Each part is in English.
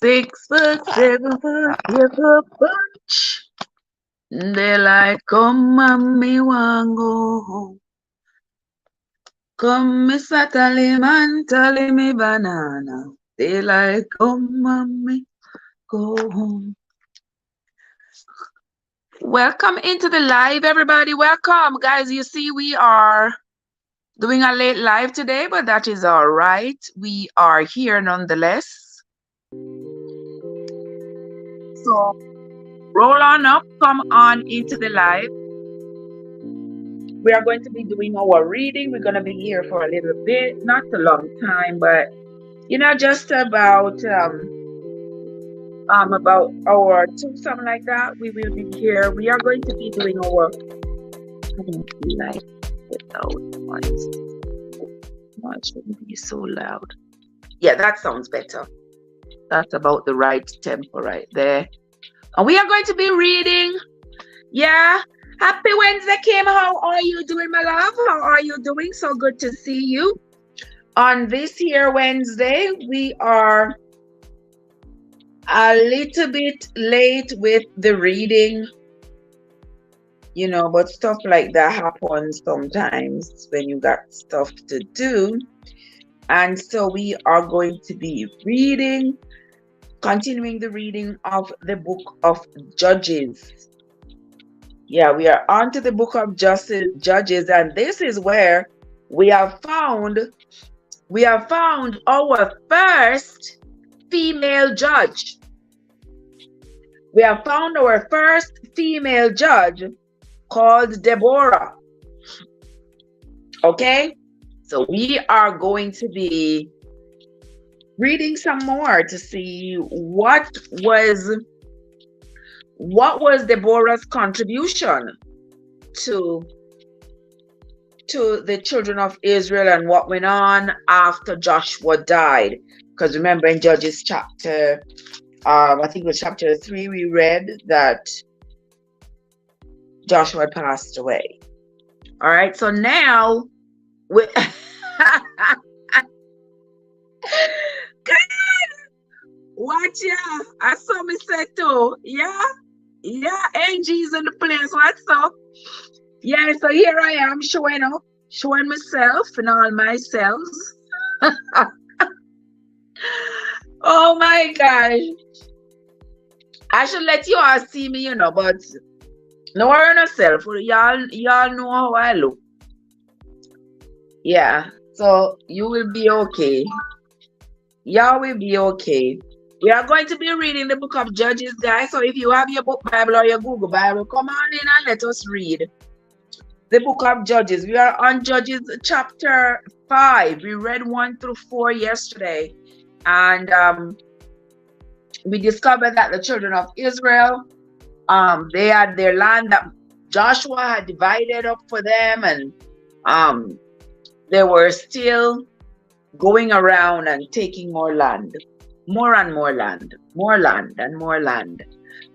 6 foot, 7 foot, 8 foot bunch. Daylight come and me want go home. Come, Mr. Tallyman, tally me banana. Daylight come and me go home. Welcome into the live, everybody. Welcome, guys. You see, we are doing a late live today, but that is all right. We are here nonetheless. So roll on up, come on into the live. We are going to be doing our reading. We're going to be here for a little bit, not a long time, but just about hour two, something like that. We will be here. We are going to be doing our live without noise. It shouldn't be so loud. Yeah, that sounds better. That's about the right tempo right there. And we are going to be reading. Yeah. Happy Wednesday, Kim. How are you doing, my love? How are you doing? So good to see you. On this here Wednesday, we are a little bit late with the reading, but stuff like that happens sometimes when you got stuff to do. And so we are going to be continuing the reading of the book of Judges. Yeah, we are on to the book of Judges, and this is where we have found our first female judge. We have found our first female judge called Deborah. Okay, so we are going to be reading some more to see what was Deborah's contribution to the children of Israel and what went on after Joshua died. Because remember in Judges chapter, I think it was chapter 3, we read that Joshua passed away. All right, so now we watch ya. I saw me say too. Yeah, Angie's in the place. What's up? Yeah, so here I am showing myself and all myself. Oh my gosh. I should let you all see me, but no worry on yourself. Y'all know how I look. Yeah, so you will be okay. Y'all will be okay. We are going to be reading the book of Judges, guys. So if you have your book Bible or your Google Bible, come on in and let us read the book of Judges. We are on Judges chapter 5. We read 1 through 4 yesterday. And we discovered that the children of Israel, they had their land that Joshua had divided up for them. And they were still going around and taking more land. More and more land, more land and more land.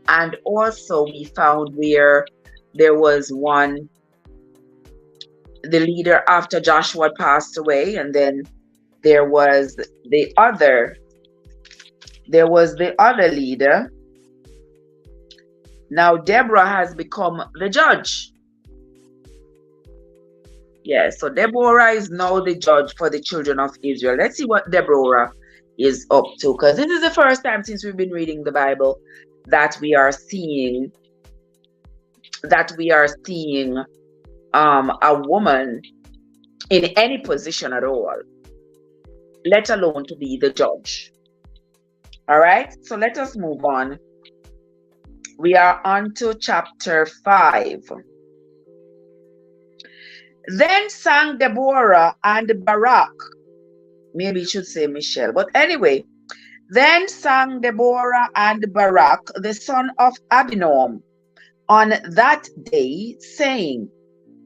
And also we found where there was the leader after Joshua passed away, and then there was the other leader. Now Deborah has become the judge. Yeah, so Deborah is now the judge for the children of Israel. Let's see what Deborah is up to, because this is the first time since we've been reading the Bible that we are seeing a woman in any position at all, let alone to be the judge. All right, so let us move on. We are on to chapter 5. Then sang Deborah and Barak. Maybe it should say Michelle. But anyway, then sang Deborah and Barak, the son of Abinoam, on that day, saying,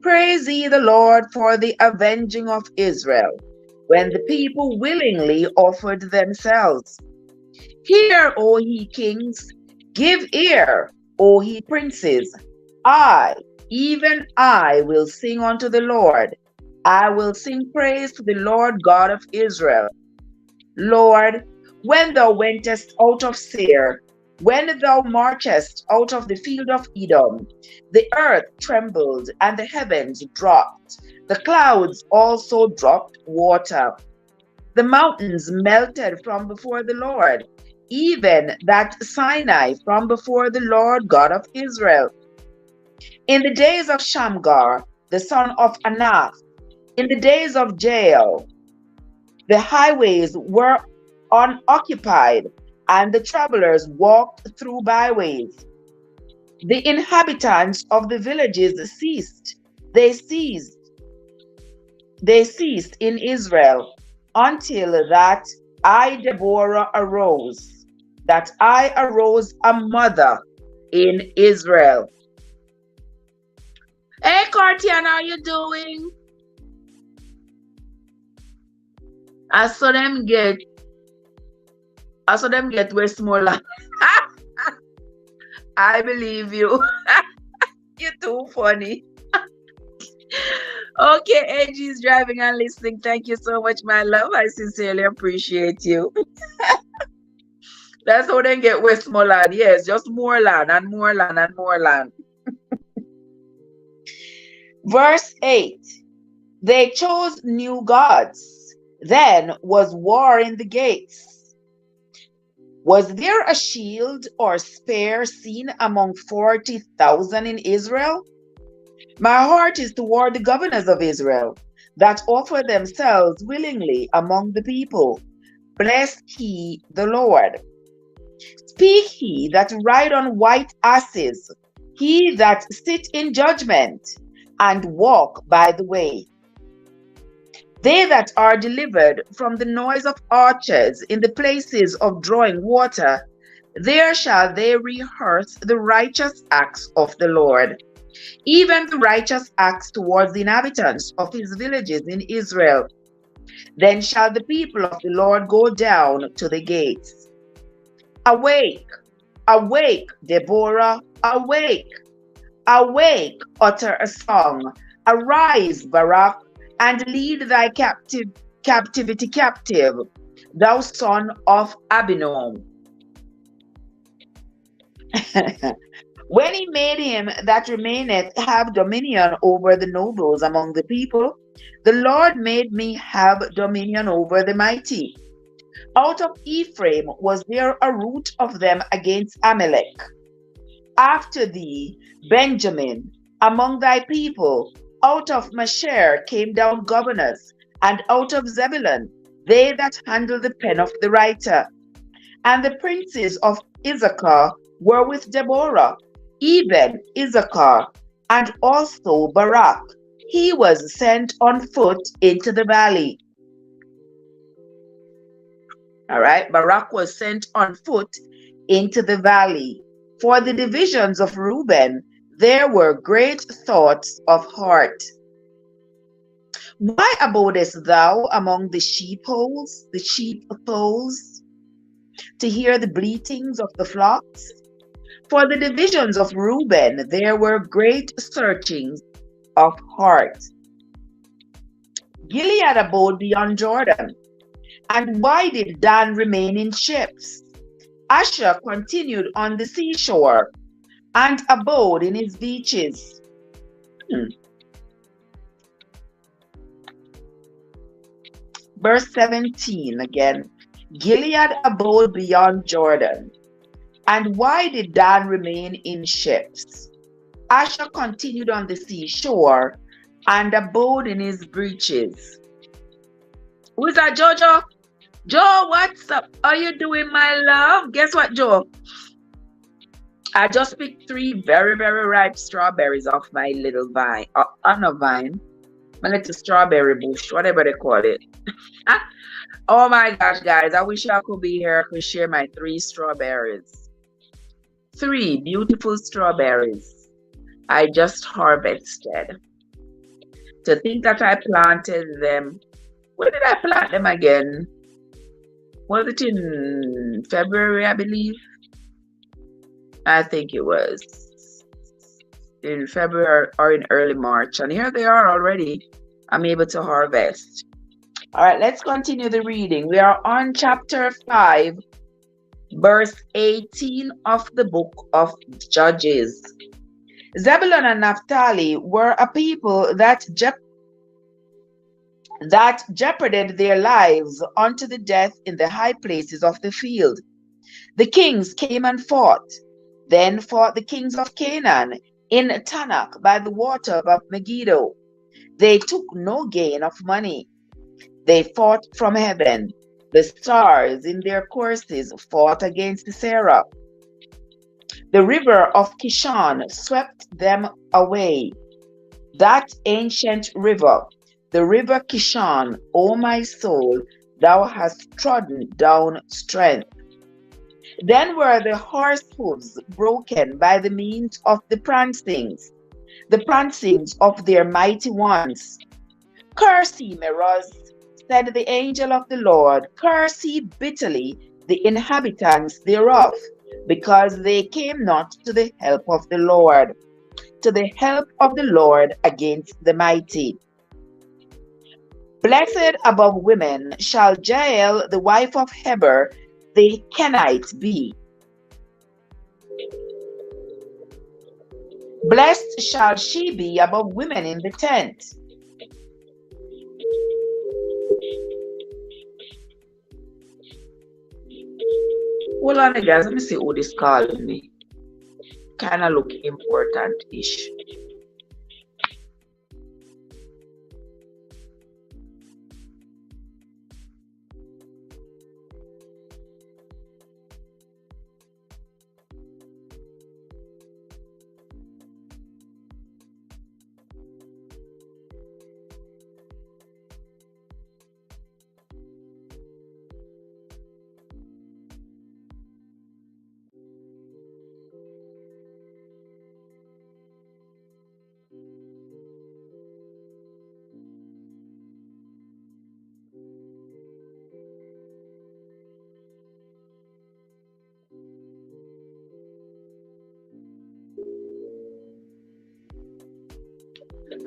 Praise ye the Lord for the avenging of Israel, when the people willingly offered themselves. Hear, O ye kings, give ear, O ye princes. I, even I, will sing unto the Lord. I will sing praise to the Lord God of Israel. Lord, When thou wentest out of Seir, when thou marchest out of the field of Edom, the earth trembled and the heavens dropped. The clouds also dropped water. The mountains melted from before the Lord, even that Sinai from before the Lord God of Israel. In the days of Shamgar, the son of Anath, in the days of Jael, the highways were unoccupied, and the travelers walked through byways. The inhabitants of the villages ceased. They ceased in Israel until that I, Deborah, arose, that I arose a mother in Israel. Hey, Cartian, how you doing? I saw them get Westmoreland. I believe you. You're too funny. Okay, AG is driving and listening. Thank you so much, my love. I sincerely appreciate you. That's how they get Westmoreland. Yes, just more land and more land and more land. Verse 8. They chose new gods. Then was war in the gates. Was there a shield or spear seen among 40,000 in Israel? My heart is toward the governors of Israel, that offer themselves willingly among the people. Bless he the Lord. Speak he that ride on white asses, he that sit in judgment, and walk by the way. They that are delivered from the noise of archers in the places of drawing water, there shall they rehearse the righteous acts of the Lord, even the righteous acts towards the inhabitants of his villages in Israel. Then shall the people of the Lord go down to the gates. Awake, awake, Deborah, awake, awake, utter a song. Arise, Barak, and lead thy captivity captive, thou son of Abinoam. When he made him that remaineth have dominion over the nobles among the people, the Lord made me have dominion over the mighty. Out of Ephraim was there a root of them against Amalek. After thee, Benjamin, among thy people, out of Masher came down governors, and out of Zebulun, they that handle the pen of the writer. And the princes of Issachar were with Deborah, even Issachar, and also Barak. He was sent on foot into the valley. All right, Barak was sent on foot into the valley. For the divisions of Reuben, there were great thoughts of heart. Why abodest thou among the sheepfolds, to hear the bleatings of the flocks? For the divisions of Reuben, there were great searchings of heart. Gilead abode beyond Jordan. And why did Dan remain in ships? Asher continued on the seashore and abode in his beaches. Verse 17 again. Gilead abode beyond Jordan. And why did Dan remain in ships? Asher continued on the seashore and abode in his breeches. Who is that, Jojo? Joe, what's up? How you doing, my love? Guess what, Joe? I just picked 3 very, very ripe strawberries off my little vine. On a vine. My little strawberry bush, whatever they call it. Oh my gosh, guys. I wish I could be here. I could share my 3 strawberries. 3 beautiful strawberries I just harvested. To think that I planted them. When did I plant them again? Was it in February, I believe? I think it was in February or in early March. And here they are already. I'm able to harvest. All right, let's continue the reading. We are on chapter 5, verse 18 of the book of Judges. Zebulun and Naphtali were a people that jeoparded their lives unto the death in the high places of the field. The kings came and fought. Then fought the kings of Canaan in Tanakh by the water of Megiddo. They took no gain of money. They fought from heaven. The stars in their courses fought against Sarah. The river of Kishon swept them away. That ancient river, the river Kishon, O my soul, thou hast trodden down strength. Then were the horse hooves broken by the means of the prancings of their mighty ones. Curse ye, Meroz, said the angel of the Lord, curse ye bitterly the inhabitants thereof, because they came not to the help of the Lord, against the mighty. Blessed above women shall Jael, the wife of Heber, the Kenite be. Blessed shall she be above women in the tent. Hold on, guys. Let me see who this calling me. Kind of look important-ish.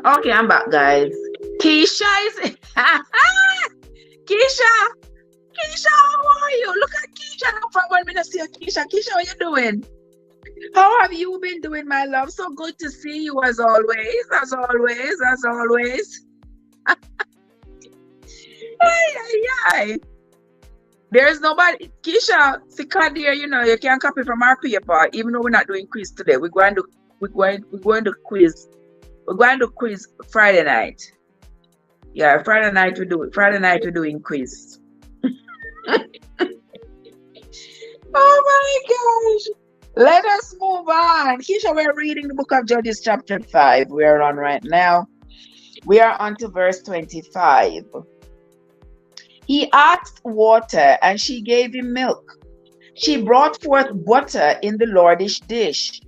Okay, I'm back, guys. Keisha is Keisha, how are you? Look at Keisha. No problem. I see you, Keisha. Keisha, how you doing? How have you been doing, my love? So good to see you as always. Ay. There's nobody. Keisha, Sika dear, you can copy from our paper, even though we're not doing quiz today. We're going to quiz. We're going to quiz Friday night. Yeah, Friday night we do it. Friday night we're doing quiz. Oh my gosh. Let us move on. Keisha, we're reading the book of Judges chapter 5. We are on right now. We are on to verse 25. He asked water, and she gave him milk. She brought forth butter in the Lordish dish.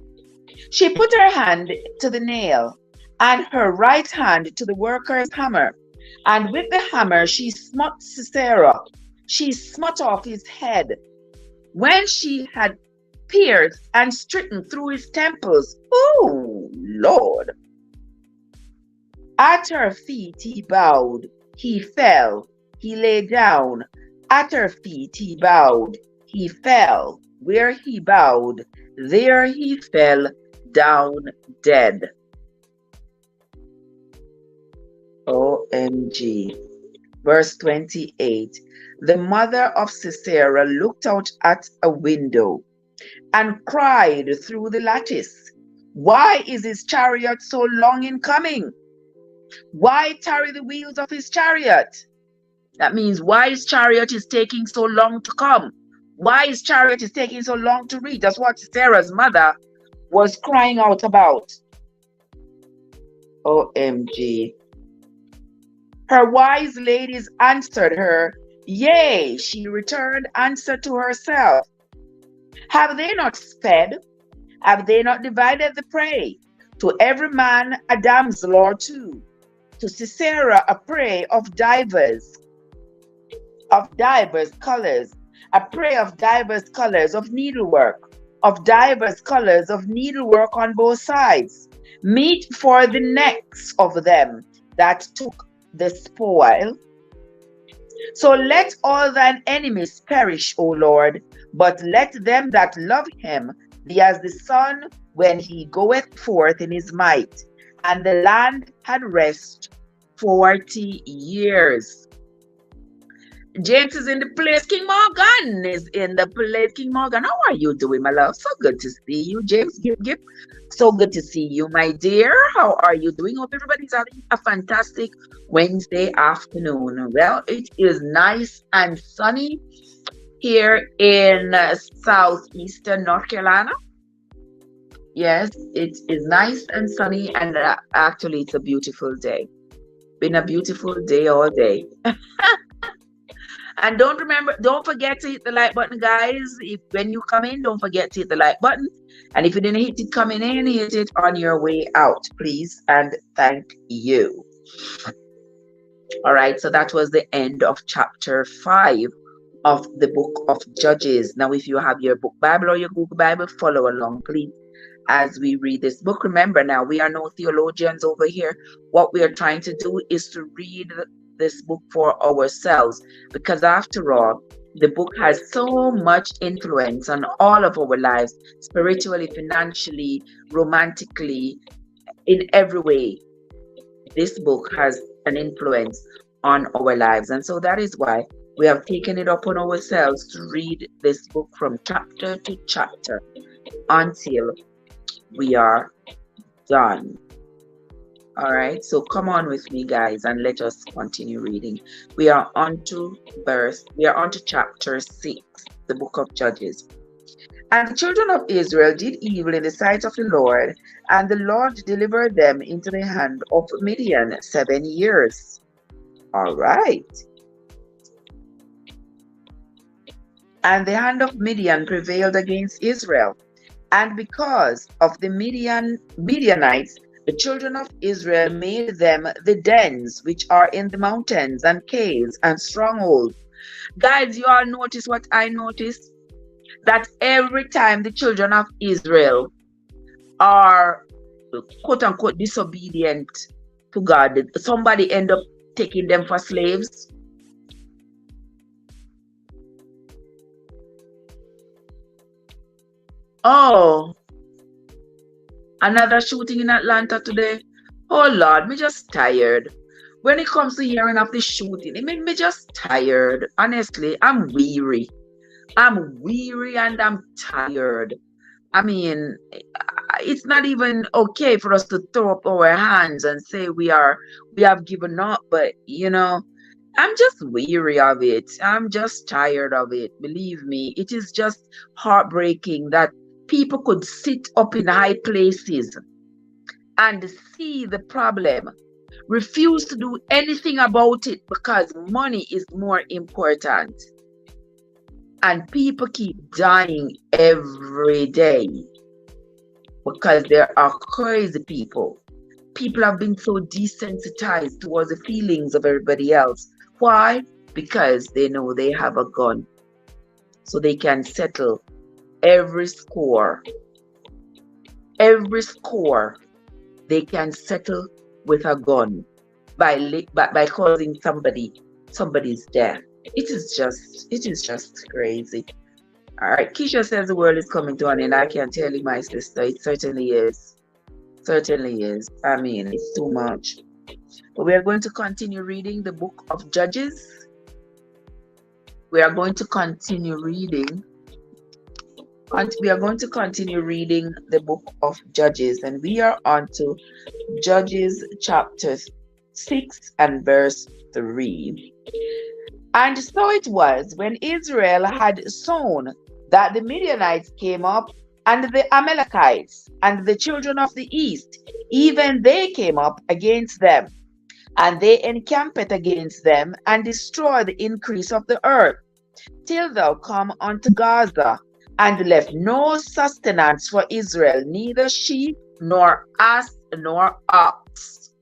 She put her hand to the nail, and her right hand to the worker's hammer. And with the hammer she smote Sisera. She smote off his head. When she had pierced and stricken through his temples, oh Lord! At her feet he bowed, he fell, he lay down. At her feet he bowed, he fell. Where he bowed, there he fell down dead. OMG. Verse 28. The mother of Sisera looked out at a window and cried through the lattice, why is his chariot so long in coming? Why tarry the wheels of his chariot? That means why his chariot is taking so long to come. Why his chariot is taking so long to reach. That's what Sarah's mother was crying out about. OMG. Her wise ladies answered her, yea, she returned answer to herself. Have they not sped? Have they not divided the prey? To every man a damsel or two, to Sisera a prey of divers colors, a prey of divers colors of needlework on both sides, meat for the necks of them that took the spoil. So let all thine enemies perish, O Lord, but let them that love him be as the sun when he goeth forth in his might. And the land had rest 40 years. James is in the place. King Morgan is in the place. King Morgan, how are you doing, my love? So good to see you, James. Give. So good to see you, my dear. How are you doing? Hope everybody's having a fantastic Wednesday afternoon. Well, it is nice and sunny here in southeastern North Carolina. Yes, it is nice and sunny, and actually, it's a beautiful day. Been a beautiful day all day. And don't forget to hit the like button, guys. If when you come in, don't forget to hit the like button. And if you didn't hit it coming in, hit it on your way out, please. And thank you. All right, so that was the end of chapter 5 of the book of Judges. Now, if you have your book Bible or your Google Bible, follow along, please, as we read this book. Remember, now, we are no theologians over here. What we are trying to do is to read this book for ourselves, because after all, the book has so much influence on all of our lives, spiritually, financially, romantically, in every way. This book has an influence on our lives, and so that is why we have taken it upon ourselves to read this book from chapter to chapter until we are done. All right, so come on with me, guys, and let us continue reading. We are on to chapter 6, the book of Judges. And the children of Israel did evil in the sight of the Lord, and the Lord delivered them into the hand of Midian 7 years. All right. And the hand of Midian prevailed against Israel. And because of the Midianites, the children of Israel made them the dens which are in the mountains and caves and strongholds. Guys, you all notice what I noticed? That every time the children of Israel are quote unquote disobedient to God, somebody end up taking them for slaves. Oh, another shooting in Atlanta today. Oh Lord, me just tired. When it comes to hearing of the shooting, it made me just tired. Honestly, I'm weary. I'm weary and I'm tired. I mean, it's not even okay for us to throw up our hands and say we have given up, but I'm just weary of it. I'm just tired of it. Believe me, it is just heartbreaking that people could sit up in high places and see the problem, refuse to do anything about it because money is more important. And people keep dying every day because there are crazy people. People have been so desensitized towards the feelings of everybody else. Why? Because they know they have a gun. So they can settle every score. Every score they can settle with a gun by causing somebody's death. It is just crazy. All right, Keisha says the world is coming to an end. I can tell you, my sister, it certainly is. Certainly is. I mean, it's too much. But we are going to continue reading the book of Judges. We are going to continue reading. We are going to continue reading the book of Judges, and we are on to Judges chapter 6 and verse 3. And so it was when Israel had sown that the Midianites came up, and the Amalekites, and the children of the east, even they came up against them. And they encamped against them, and destroyed the increase of the earth, till thou come unto Gaza, and left no sustenance for Israel, neither sheep, nor ass, nor ox.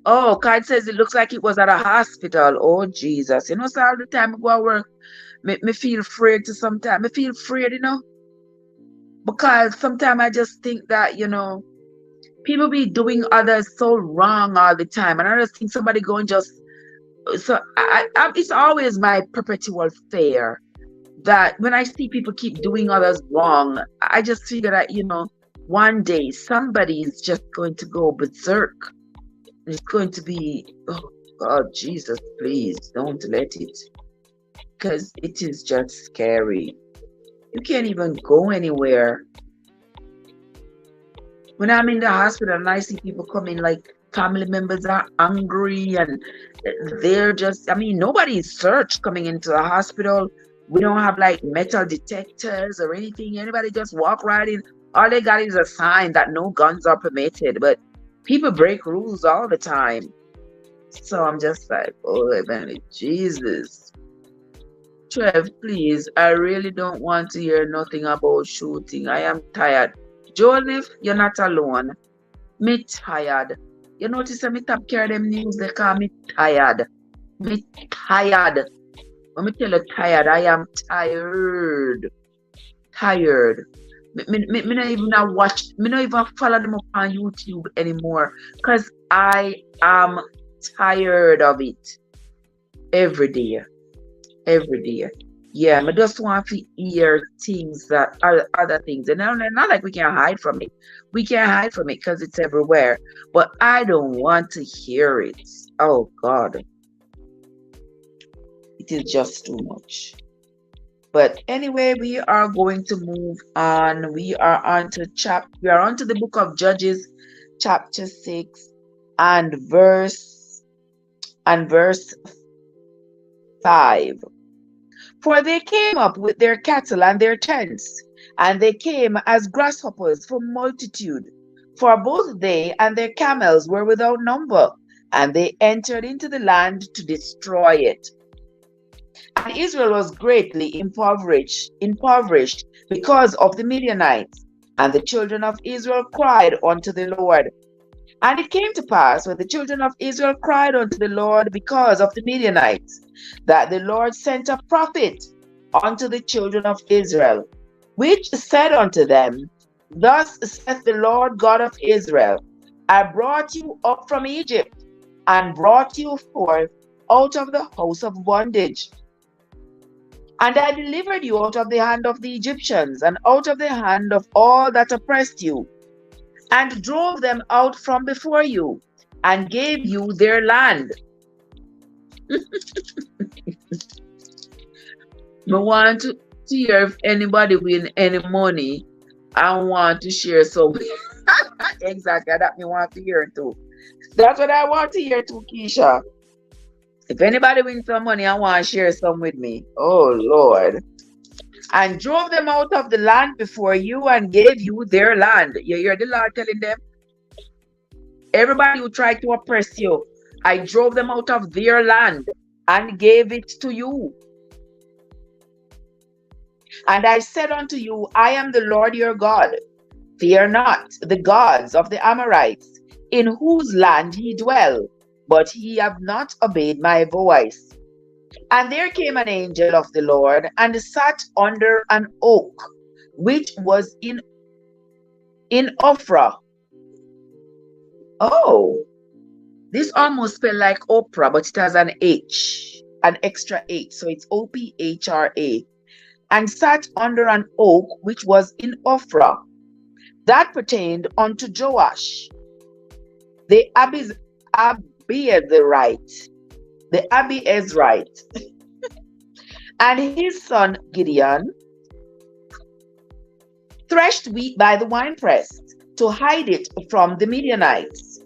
Oh, God says it looks like it was at a hospital. Oh, Jesus. So all the time I go to work, me feel afraid to sometimes. I feel afraid, because sometimes I just think that, People be doing others so wrong all the time, and I just think somebody go and just so it's always my perpetual fear that when I see people keep doing others wrong, I just figure that, one day somebody is just going to go berserk. It's going to be, oh God, Jesus, please don't let it, because it is just scary. You can't even go anywhere. When I'm in the hospital and I see people coming, like family members are angry and they're just, nobody is searched coming into the hospital. We don't have like metal detectors or anything. Anybody just walk right in. All they got is a sign that no guns are permitted, but people break rules all the time. So I'm just like, oh, man, Jesus. Trev, please, I really don't want to hear nothing about shooting. I am tired. Joseph, you're not alone. Me tired. You notice me top care them news, they call me tired. Me tired. When me tell you tired, I am tired. Tired. Me not even watch, me not even follow them up on YouTube anymore. Because I am tired of it. Every day. Every day. Yeah, I just want to hear things that are other things. And not like we can hide from it. We can't hide from it because it's everywhere. But I don't want to hear it. Oh God. It is just too much. But anyway, we are going to move on. We are on to the book of Judges, chapter 6 and verse 5. For they came up with their cattle and their tents, and they came as grasshoppers for multitude. For both they and their camels were without number, and they entered into the land to destroy it. And Israel was greatly impoverished because of the Midianites. And the children of Israel cried unto the Lord. And it came to pass, when the children of Israel cried unto the Lord because of the Midianites, that the Lord sent a prophet unto the children of Israel, which said unto them, Thus saith the Lord God of Israel, I brought you up from Egypt, and brought you forth out of the house of bondage. And I delivered you out of the hand of the Egyptians, and out of the hand of all that oppressed you, and drove them out from before you, and gave you their land. I want to hear if anybody win any money. I want to share some. Exactly, that me want to hear too. That's what I want to hear too, Keisha. If anybody wins some money, I want to share some with me. Oh Lord. And drove them out of the land before you, and gave you their land. You hear the Lord telling them? Everybody who tried to oppress you, I drove them out of their land and gave it to you. And I said unto you, I am the Lord your God. Fear not the gods of the Amorites, in whose land ye dwell, but ye have not obeyed my voice. And there came an angel of the Lord, and sat under an oak, which was in Ophrah. Oh, this almost spelled like Oprah, but it has an H, an extra H, so it's Ophra. And sat under an oak which was in Ophrah, that pertained unto Joash, the Abiezrite, and his son Gideon threshed wheat by the winepress to hide it from the Midianites.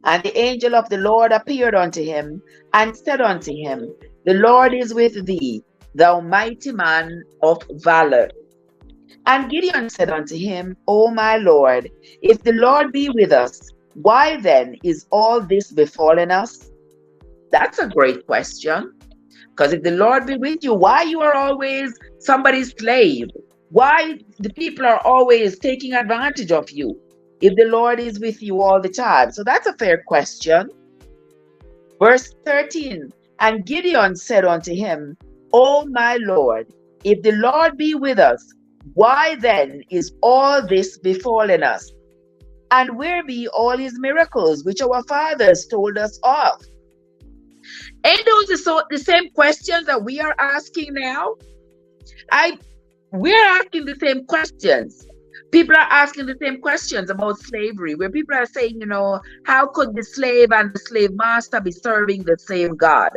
And the angel of the Lord appeared unto him, and said unto him, The Lord is with thee, thou mighty man of valor. And Gideon said unto him, O my Lord, if the Lord be with us, why then is all this befallen us? That's a great question. Because if the Lord be with you, why you are always somebody's slave? Why the people are always taking advantage of you if the Lord is with you all the time? So that's a fair question. Verse 13, and Gideon said unto him, O my Lord, if the Lord be with us, why then is all this befallen us? And where be all his miracles which our fathers told us of? Ain't those the same questions that we are asking now? We're asking the same questions. People are asking the same questions about slavery, where people are saying, how could the slave and the slave master be serving the same God?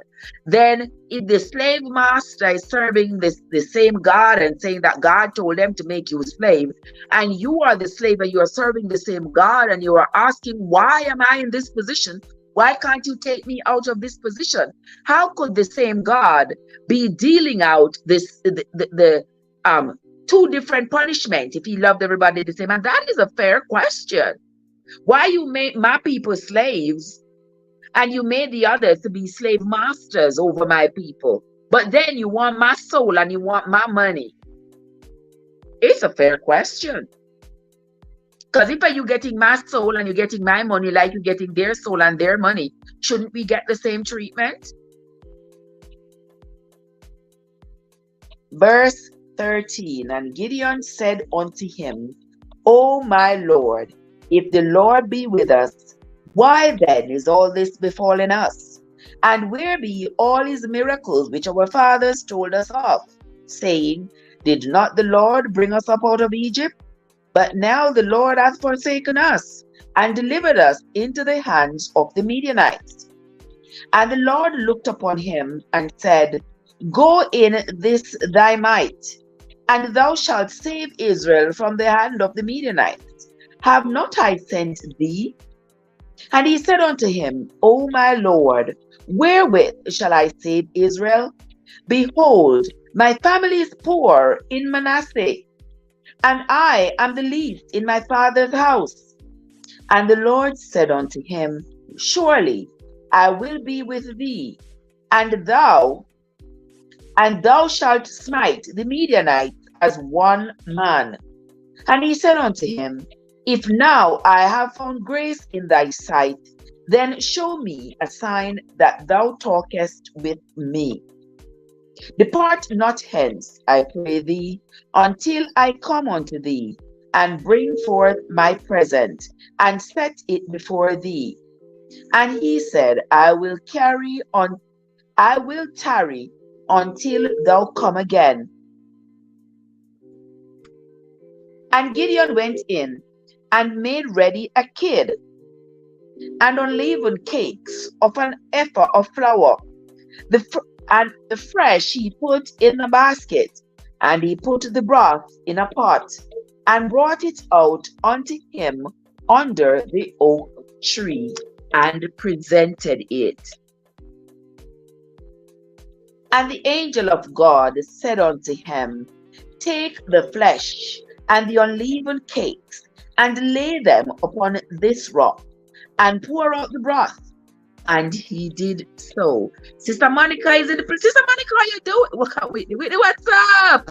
Then, if the slave master is serving the same God and saying that God told them to make you slaves, and you are the slave and you are serving the same God, and you are asking, why am I in this position? Why can't you take me out of this position? How could the same God be dealing out the two different punishments if he loved everybody the same? And that is a fair question. Why you made my people slaves and you made the others to be slave masters over my people, but then you want my soul and you want my money? It's a fair question. Because if you getting my soul and you're getting my money like you're getting their soul and their money, shouldn't we get the same treatment? Verse 13, and Gideon said unto him, O my Lord, if the Lord be with us, why then is all this befallen us? And where be all his miracles which our fathers told us of, saying, Did not the Lord bring us up out of Egypt? But now the Lord hath forsaken us, and delivered us into the hands of the Midianites. And the Lord looked upon him, and said, Go in this thy might, and thou shalt save Israel from the hand of the Midianites. Have not I sent thee? And he said unto him, O my Lord, wherewith shall I save Israel? Behold, my family is poor in Manasseh, and I am the least in my father's house. And the Lord said unto him, Surely I will be with thee, and thou shalt smite the Midianites as one man. And he said unto him, If now I have found grace in thy sight, then show me a sign that thou talkest with me. Depart not hence, I pray thee, until I come unto thee, and bring forth my present, and set it before thee. And he said, I will tarry until thou come again. And Gideon went in, and made ready a kid, and unleavened cakes of an ephah of flour. And the fresh he put in a basket, and he put the broth in a pot, and brought it out unto him under the oak tree, and presented it. And the angel of God said unto him, Take the flesh and the unleavened cakes, and lay them upon this rock, and pour out the broth. And he did so. Sister Monica is in the place. Sister Monica, how you doing? Whitney, what's up?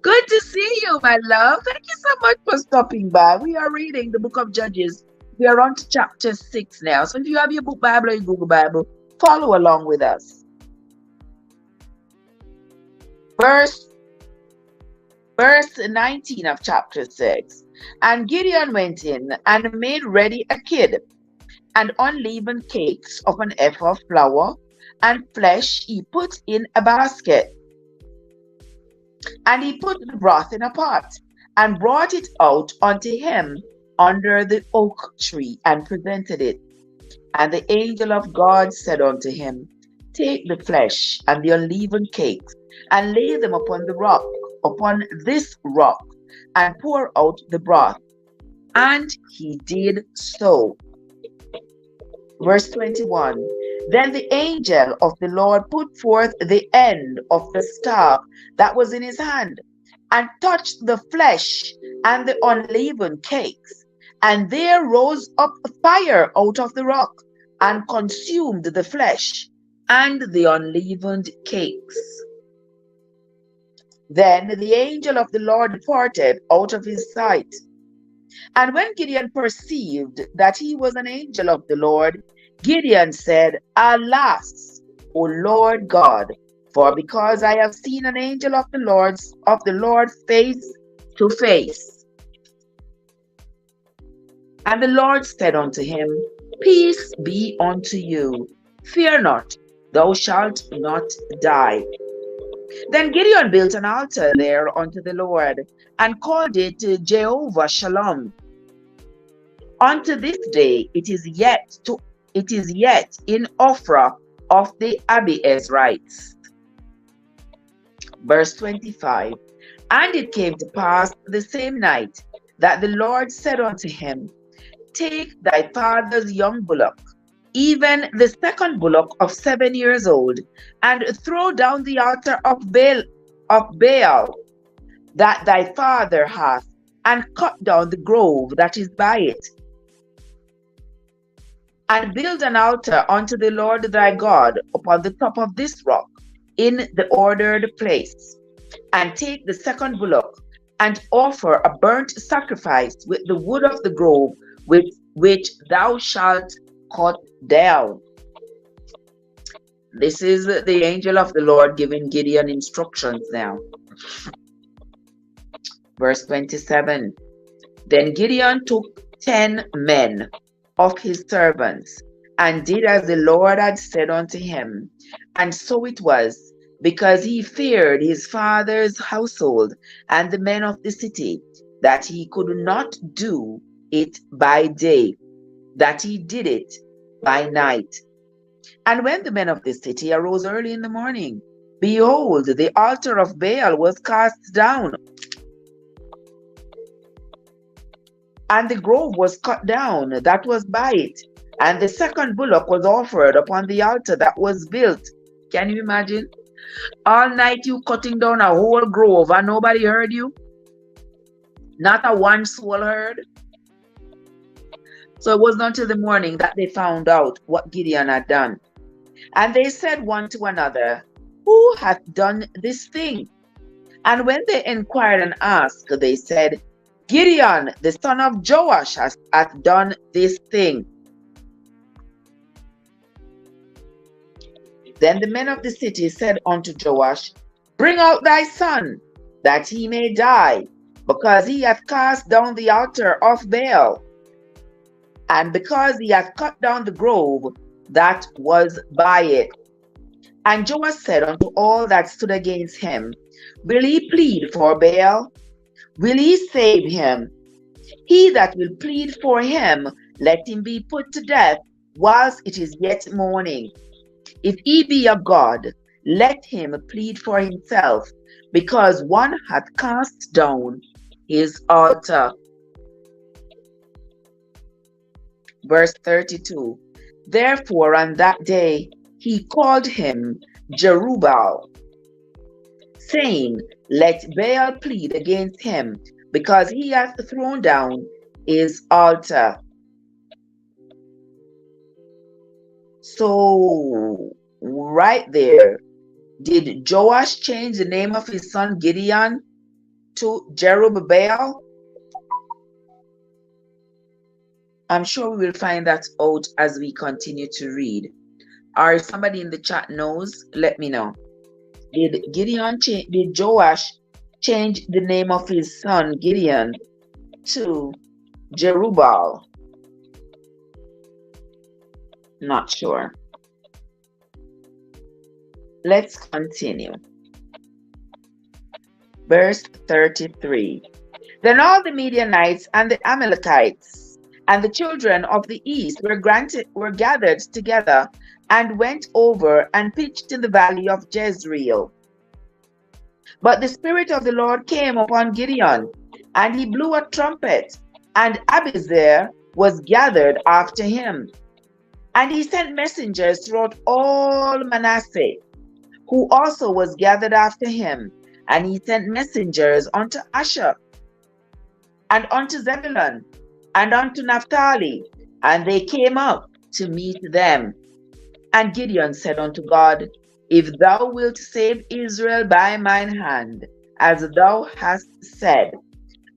Good to see you, my love. Thank you so much for stopping by. We are reading the book of Judges. We are on to chapter 6 now. So if you have your book Bible or your Google Bible, follow along with us. Verse 19 of chapter 6. And Gideon went in and made ready a kid, and unleavened cakes of an ephah of flour, and flesh he put in a basket. And he put the broth in a pot, and brought it out unto him under the oak tree, and presented it. And the angel of God said unto him, Take the flesh and the unleavened cakes, and lay them upon this rock, and pour out the broth. And he did so. Verse 21. Then the angel of the Lord put forth the end of the staff that was in his hand, and touched the flesh and the unleavened cakes. And there rose up a fire out of the rock, and consumed the flesh and the unleavened cakes. Then the angel of the Lord departed out of his sight. And when Gideon perceived that he was an angel of the Lord, Gideon said, Alas, O Lord God, for because I have seen an angel of the Lord face to face. And the Lord said unto him, Peace be unto you. Fear not, thou shalt not die. Then Gideon built an altar there unto the Lord, and called it Jehovah Shalom. Unto this day it is yet in Ophrah of the Abiezrites. Verse 25. And it came to pass the same night that the Lord said unto him, Take thy father's young bullock, even the second bullock of 7 years old, and throw down the altar of Baal that thy father hath, and cut down the grove that is by it. And build an altar unto the Lord thy God upon the top of this rock, in the ordered place. And take the second bullock, and offer a burnt sacrifice with the wood of the grove, which thou shalt cut down. This is the angel of the Lord giving Gideon instructions now. Verse 27. Then Gideon took 10 men of his servants, and did as the Lord had said unto him. And so it was, because he feared his father's household and the men of the city, that he could not do it by day, that he did it by night. And when the men of the city arose early in the morning, behold, the altar of Baal was cast down, and the grove was cut down that was by it, and the second bullock was offered upon the altar that was built. Can you imagine? All night you cutting down a whole grove and nobody heard you? Not a one soul heard? So it was not until the morning that they found out what Gideon had done. And they said one to another, Who hath done this thing? And when they inquired and asked, they said, Gideon, the son of Joash, hath done this thing. Then the men of the city said unto Joash, Bring out thy son, that he may die, because he hath cast down the altar of Baal, and because he hath cut down the grove that was by it. And Joash said unto all that stood against him, Will he plead for Baal? Will he save him? He that will plead for him, let him be put to death whilst it is yet morning. If he be a god, let him plead for himself, because one hath cast down his altar. Verse 32. Therefore on that day he called him Jerubbaal, saying, Let Baal plead against him, because he hath thrown down his altar. So, right there, did Joash change the name of his son Gideon to Jerubbaal? I'm sure we will find that out as we continue to read. Or if somebody in the chat knows, let me know. Did Joash change the name of his son Gideon to Jerubbaal? Not sure. Let's continue. Verse 33. Then all the Midianites and the Amalekites and the children of the east were gathered together, and went over and pitched in the valley of Jezreel. But the Spirit of the Lord came upon Gideon, and he blew a trumpet, and Abiezer was gathered after him. And he sent messengers throughout all Manasseh, who also was gathered after him. And he sent messengers unto Asher, and unto Zebulun, and unto Naphtali, and they came up to meet them. And Gideon said unto God, If thou wilt save Israel by mine hand, as thou hast said,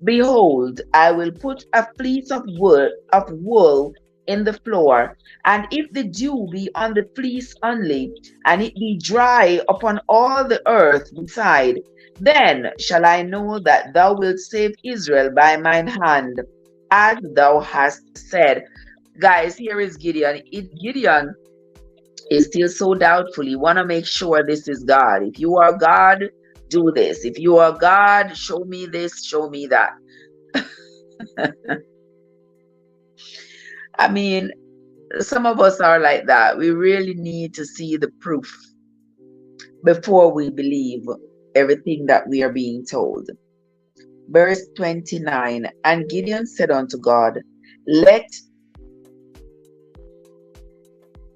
behold, I will put a fleece of wool in the floor, and if the dew be on the fleece only, and it be dry upon all the earth beside, then shall I know that thou wilt save Israel by mine hand, as thou hast said. Guys, here is Gideon. Gideon is still so doubtful. You want to make sure this is God. If you are God, do this. If you are God, show me this, show me that. I mean, some of us are like that. We really need to see the proof before we believe everything that we are being told. Verse 29, and Gideon said unto God,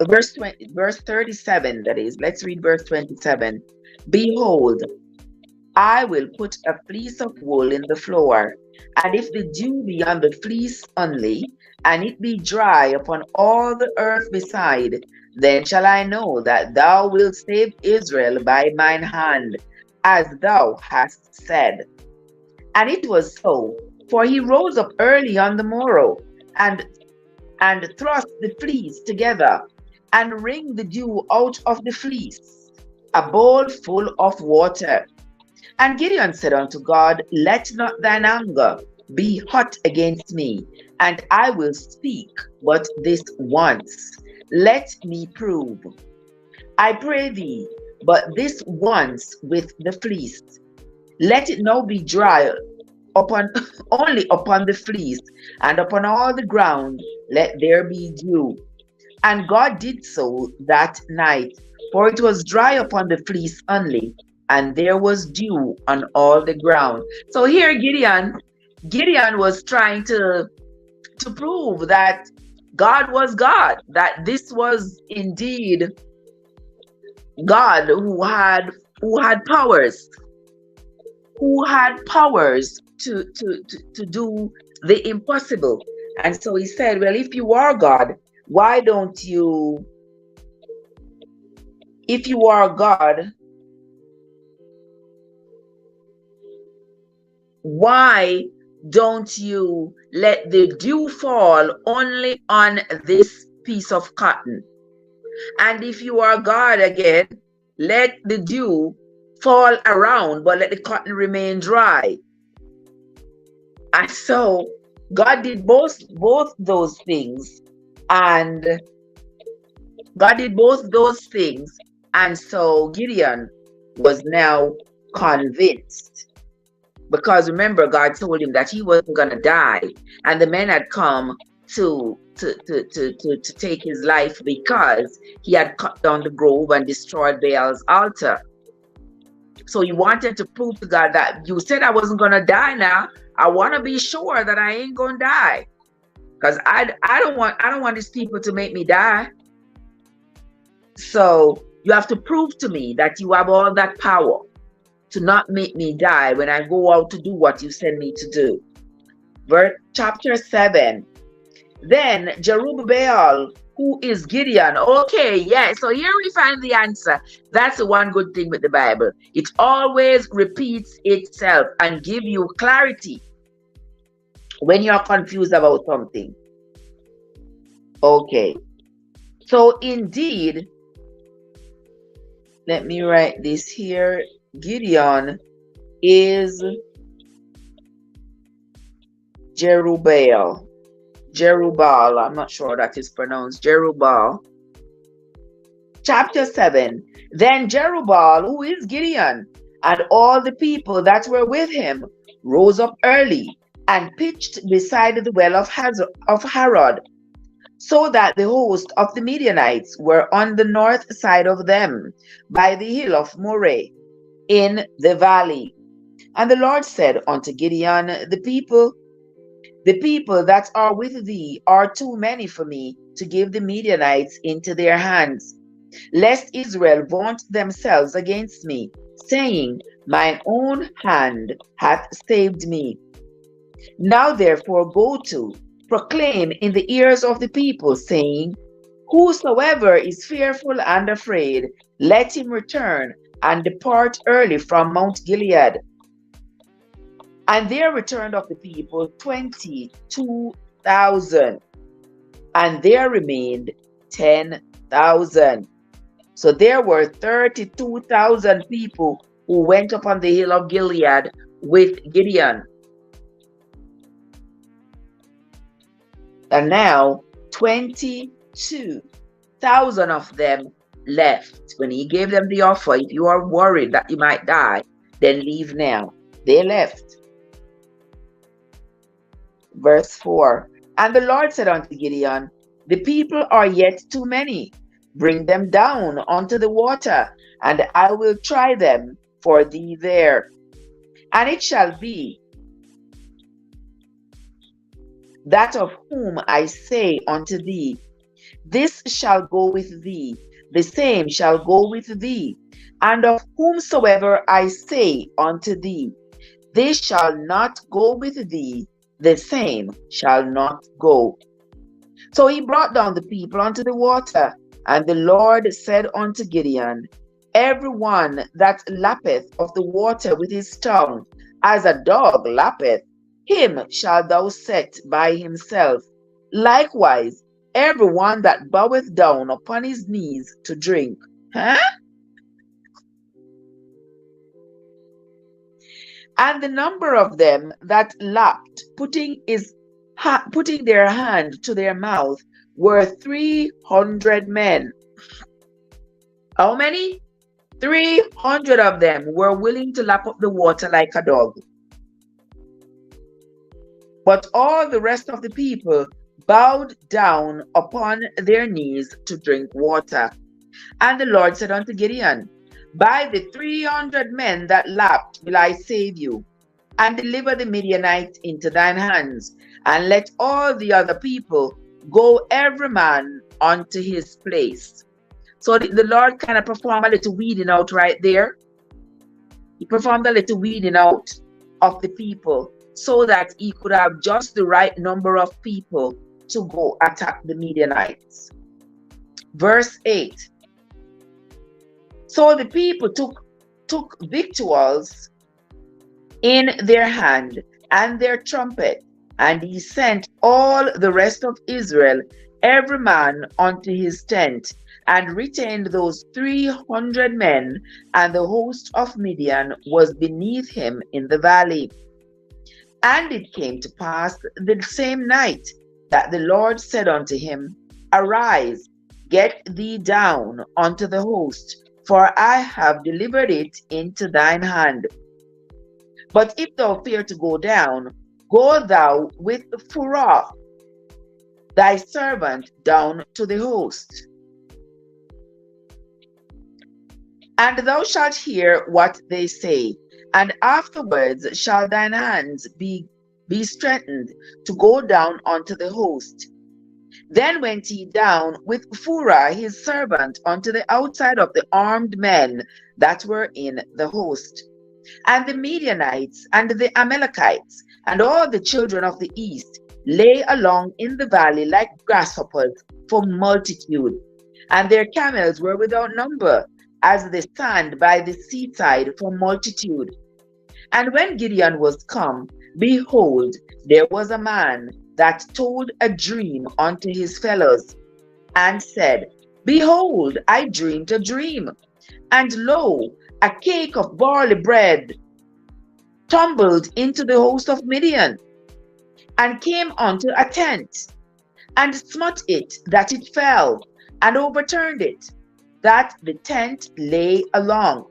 verse 37, that is, let's read verse 27. Behold, I will put a fleece of wool in the floor, and if the dew be on the fleece only, and it be dry upon all the earth beside, then shall I know that thou wilt save Israel by mine hand, as thou hast said. And it was so, for he rose up early on the morrow, and thrust the fleece together, and wring the dew out of the fleece, a bowl full of water. And Gideon said unto God, let not thine anger be hot against me, and I will speak but this once. Let me prove, I pray thee, but this once with the fleece. Let it now be dry only upon the fleece, and upon all the ground let there be dew. And God did so that night, for it was dry upon the fleece only, and there was dew on all the ground. So here Gideon was trying to prove that God was God, that this was indeed God who had powers, to do the impossible. And so he said, well, if you are God, why don't you, if you are God, why don't you let the dew fall only on this piece of cotton? And if you are God again, let the dew fall around, but let the cotton remain dry. And so God did both those things, and so Gideon was now convinced. Because remember, God told him that he wasn't going to die, and the men had come to take his life because he had cut down the grove and destroyed Baal's altar. So he wanted to prove to God that you said I wasn't going to die. Now I want to be sure that I ain't going to die, because I don't want these people to make me die. So you have to prove to me that you have all that power to not make me die when I go out to do what you send me to do. Chapter 7. Then Jerubbaal, who is Gideon. Okay, yeah, so here we find the answer. That's the one good thing with the Bible. It always repeats itself and give you clarity when you're confused about something. Okay, so indeed, let me write this here. Gideon is Jerubbaal. I'm not sure that is pronounced Jerubbaal. Chapter 7. Then Jerubbaal, who is Gideon, and all the people that were with him, rose up early and pitched beside the well of Harod, so that the host of the Midianites were on the north side of them, by the hill of Moreh, in the valley. And the Lord said unto Gideon, the people that are with thee are too many for me to give the Midianites into their hands, lest Israel vaunt themselves against me, saying, mine own hand hath saved me. Now therefore go to, proclaim in the ears of the people, saying, whosoever is fearful and afraid, let him return and depart early from Mount Gilead. And there returned of the people 22,000, and there remained 10,000. So there were 32,000 people who went up on the hill of Gilead with Gideon. And now 22,000 of them left. When he gave them the offer, if you are worried that you might die, then leave now. They left. Verse 4. And the Lord said unto Gideon, the people are yet too many. Bring them down unto the water, and I will try them for thee there. And it shall be that of whom I say unto thee, this shall go with thee, the same shall go with thee. And of whomsoever I say unto thee, this shall not go with thee, the same shall not go. So he brought down the people unto the water, and the Lord said unto Gideon, every one that lappeth of the water with his tongue, as a dog lappeth, him shalt thou set by himself. Likewise, every one that boweth down upon his knees to drink. And the number of them that lapped, putting their hand to their mouth, were 300 men. How many? 300 of them were willing to lap up the water like a dog. But all the rest of the people bowed down upon their knees to drink water. And the Lord said unto Gideon, by the 300 men that lapped will I save you, and deliver the Midianites into thine hands, and let all the other people go every man unto his place. So the Lord kind of performed a little weeding out right there. He performed a little weeding out of the people so that he could have just the right number of people to go attack the Midianites. Verse 8. So the people took victuals in their hand and their trumpet, and he sent all the rest of Israel, every man unto his tent, and retained those 300 men, and the host of Midian was beneath him in the valley. And it came to pass the same night that the Lord said unto him, arise, get thee down unto the host, for I have delivered it into thine hand. But if thou fear to go down, go thou with Phurah, thy servant, down to the host. And thou shalt hear what they say, and afterwards shall thine hands be strengthened to go down unto the host. Then went he down with Phurah his servant unto the outside of the armed men that were in the host. And the Midianites and the Amalekites and all the children of the east lay along in the valley like grasshoppers for multitude, and their camels were without number, as the sand by the seaside for multitude. And when Gideon was come, behold, there was a man that told a dream unto his fellows, and said, behold, I dreamed a dream, and lo, a cake of barley bread tumbled into the host of Midian, and came unto a tent, and smote it that it fell, and overturned it, that the tent lay along.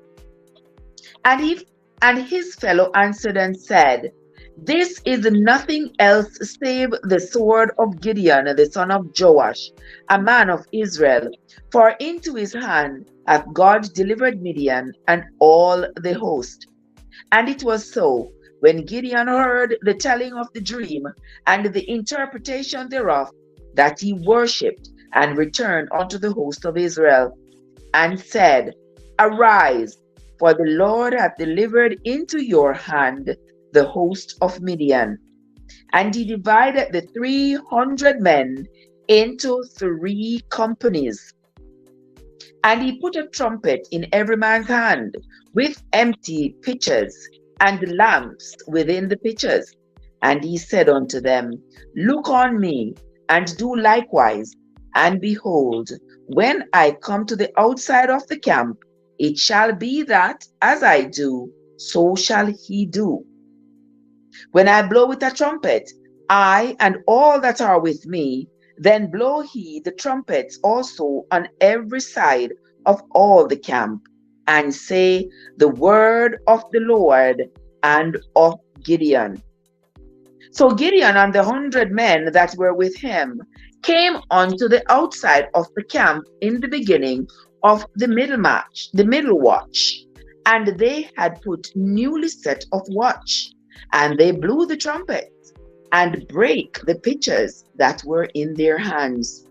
And his fellow answered and said, this is nothing else save the sword of Gideon, the son of Joash, a man of Israel. For into his hand hath God delivered Midian and all the host. And it was so, when Gideon heard the telling of the dream and the interpretation thereof, that he worshipped and returned unto the host of Israel, and said, arise, for the Lord hath delivered into your hand the host of Midian. And he divided the 300 men into 3 companies. And he put a trumpet in every man's hand, with empty pitchers, and lamps within the pitchers. And he said unto them, look on me, and do likewise. And behold, when I come to the outside of the camp, it shall be that, as I do, so shall he do. When I blow with a trumpet, I and all that are with me, then blow he the trumpets also on every side of all the camp, and say the word of the Lord and of Gideon. So Gideon and the 100 men that were with him came unto the outside of the camp in the beginning of the middle watch, and they had put newly set of watch, and they blew the trumpets and brake the pitchers that were in their hands.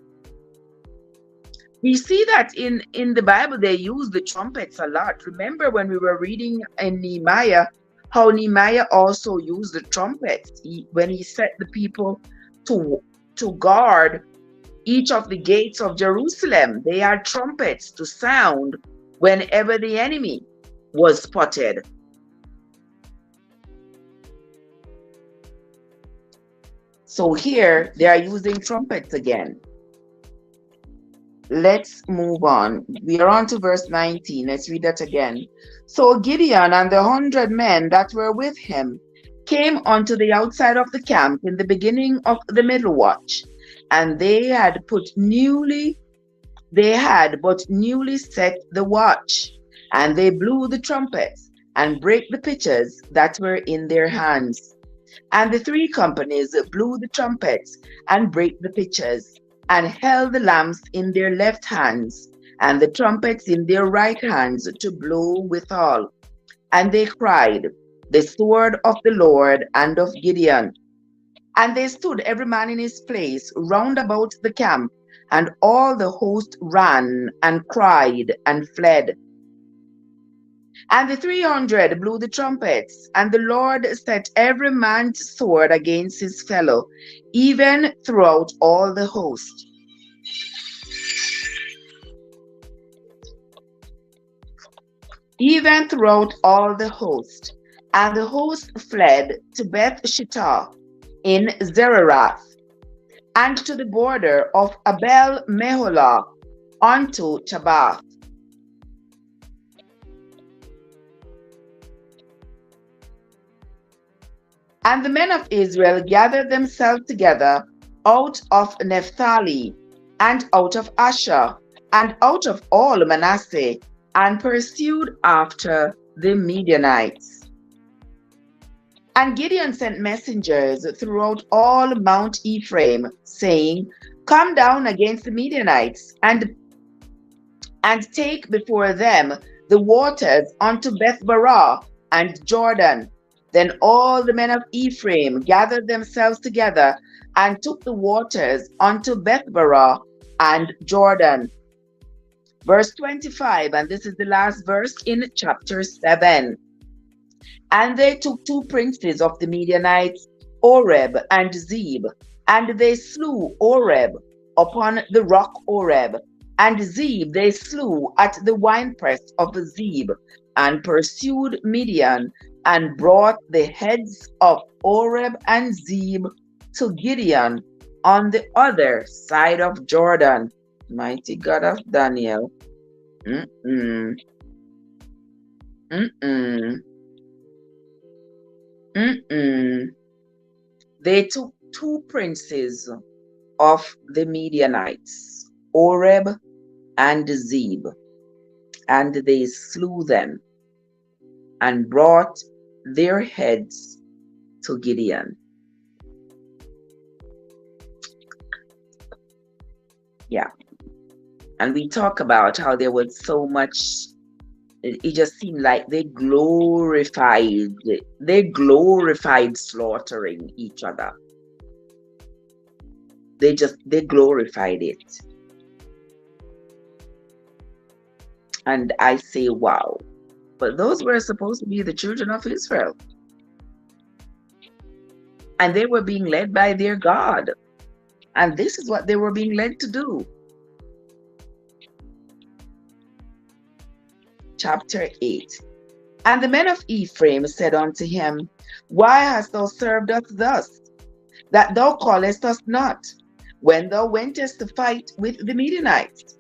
We see that in the Bible they use the trumpets a lot. Remember when we were reading in Nehemiah, how Nehemiah also used the trumpets when he set the people to guard each of the gates of Jerusalem. They had trumpets to sound whenever the enemy was spotted. So here they are using trumpets again. Let's move on. We are on to verse 19. Let's read that again. So Gideon and the 100 men that were with him came unto the outside of the camp in the beginning of the middle watch, and they had but newly set the watch, and they blew the trumpets and brake the pitchers that were in their hands. And the 3 companies blew the trumpets and brake the pitchers, and held the lamps in their left hands, and the trumpets in their right hands to blow withal. And they cried, the sword of the Lord and of Gideon. And they stood every man in his place round about the camp, and all the host ran and cried and fled. And the 300 blew the trumpets, and the Lord set every man's sword against his fellow, even throughout all the host. Even throughout all the host. And the host fled to Beth Shittah in Zererath, and to the border of Abel Meholah unto Tabbath. And the men of Israel gathered themselves together out of Naphtali, and out of Asher, and out of all Manasseh, and pursued after the Midianites. And Gideon sent messengers throughout all Mount Ephraim, saying, Come down against the Midianites, and take before them the waters unto Bethbarah and Jordan. Then all the men of Ephraim gathered themselves together and took the waters unto Bethbarah and Jordan. Verse 25, and this is the last verse in chapter 7. And they took 2 princes of the Midianites, Oreb and Zeb, and they slew Oreb upon the rock Oreb, and Zeb they slew at the winepress of Zeb, and pursued Midian, and brought the heads of Oreb and Zeb to Gideon on the other side of Jordan. Mighty God of Daniel. They took 2 princes of the Midianites, Oreb and Zeb, and they slew them and brought their heads to Gideon. Yeah. And we talk about how there was so much, it just seemed like they glorified slaughtering each other. They glorified it. And I say, wow. But those were supposed to be the children of Israel. And they were being led by their God. And this is what they were being led to do. Chapter 8. And the men of Ephraim said unto him, Why hast thou served us thus, that thou callest us not, when thou wentest to fight with the Midianites?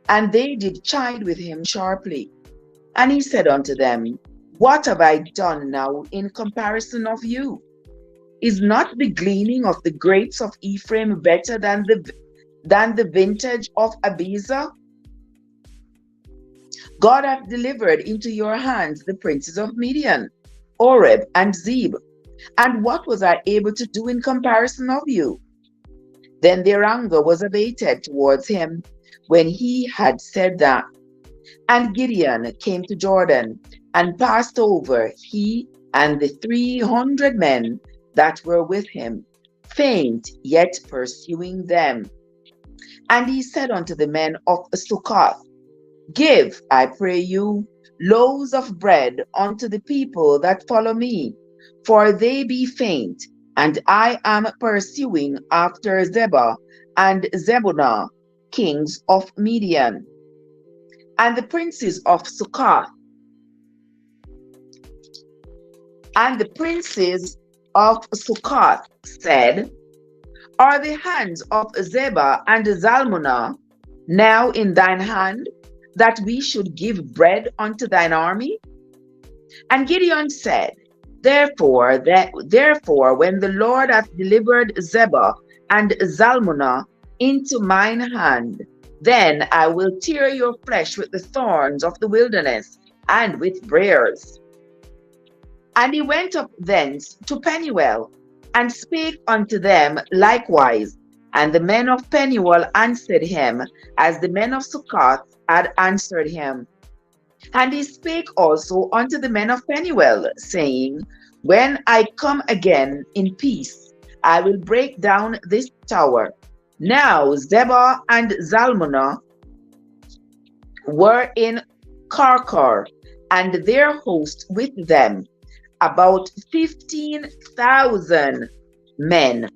And they did chide with him sharply. And he said unto them, What have I done now in comparison of you? Is not the gleaning of the grapes of Ephraim better than the vintage of Abiezer? God hath delivered into your hands the princes of Midian, Oreb and Zeb. And what was I able to do in comparison of you? Then their anger was abated towards him when he had said that. And Gideon came to Jordan and passed over, he and the 300 men that were with him, faint yet pursuing them. And he said unto the men of Succoth, Give, I pray you, loaves of bread unto the people that follow me, for they be faint, and I am pursuing after Zebah and Zebunah, kings of Midian. And the princes of Succoth said, Are the hands of Zebah and Zalmunna now in thine hand, that we should give bread unto thine army? And Gideon said, Therefore, when the Lord hath delivered Zebah and Zalmunna into mine hand, then I will tear your flesh with the thorns of the wilderness and with briars. And he went up thence to Peniel, and spake unto them likewise. And the men of Peniel answered him, as the men of Succoth had answered him. And he spake also unto the men of Peniel, saying, When I come again in peace, I will break down this tower. Now Zebah and Zalmunna were in Karkar, and their host with them, about 15,000 men,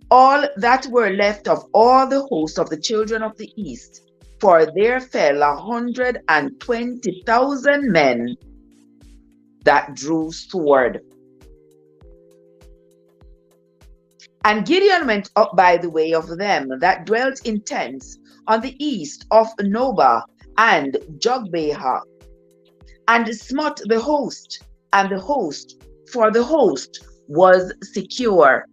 all that were left of all the host of the children of the east, for there fell 120,000 men that drew sword. And Gideon went up by the way of them that dwelt in tents on the east of Nobah and Jogbehah, and smote the host, for the host was secure.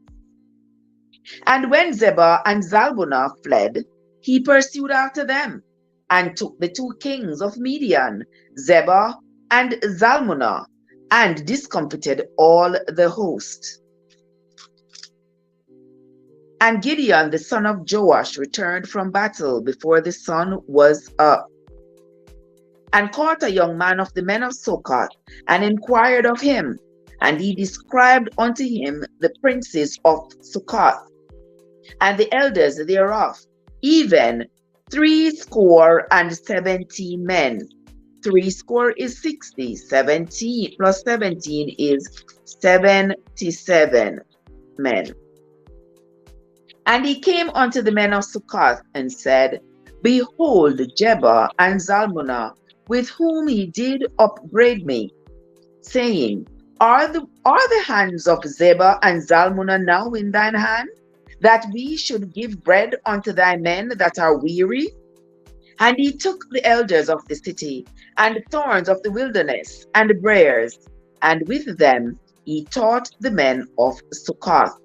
And when Zebah and Zalmunna fled, he pursued after them, and took the 2 kings of Midian, Zebah and Zalmunna, and discomfited all the host. And Gideon the son of Joash returned from battle before the sun was up, and caught a young man of the men of Succoth, and inquired of him. And he described unto him the princes of Succoth, and the elders thereof, even 70 men. 60 is 60, 17 plus 17 is 77 men. And he came unto the men of Succoth, and said, Behold Zebah and Zalmunna, with whom he did upbraid me, saying, Are the hands of Zebah and Zalmunna now in thine hand, that we should give bread unto thy men that are weary? And he took the elders of the city, and thorns of the wilderness, and briars, and with them he taught the men of Succoth.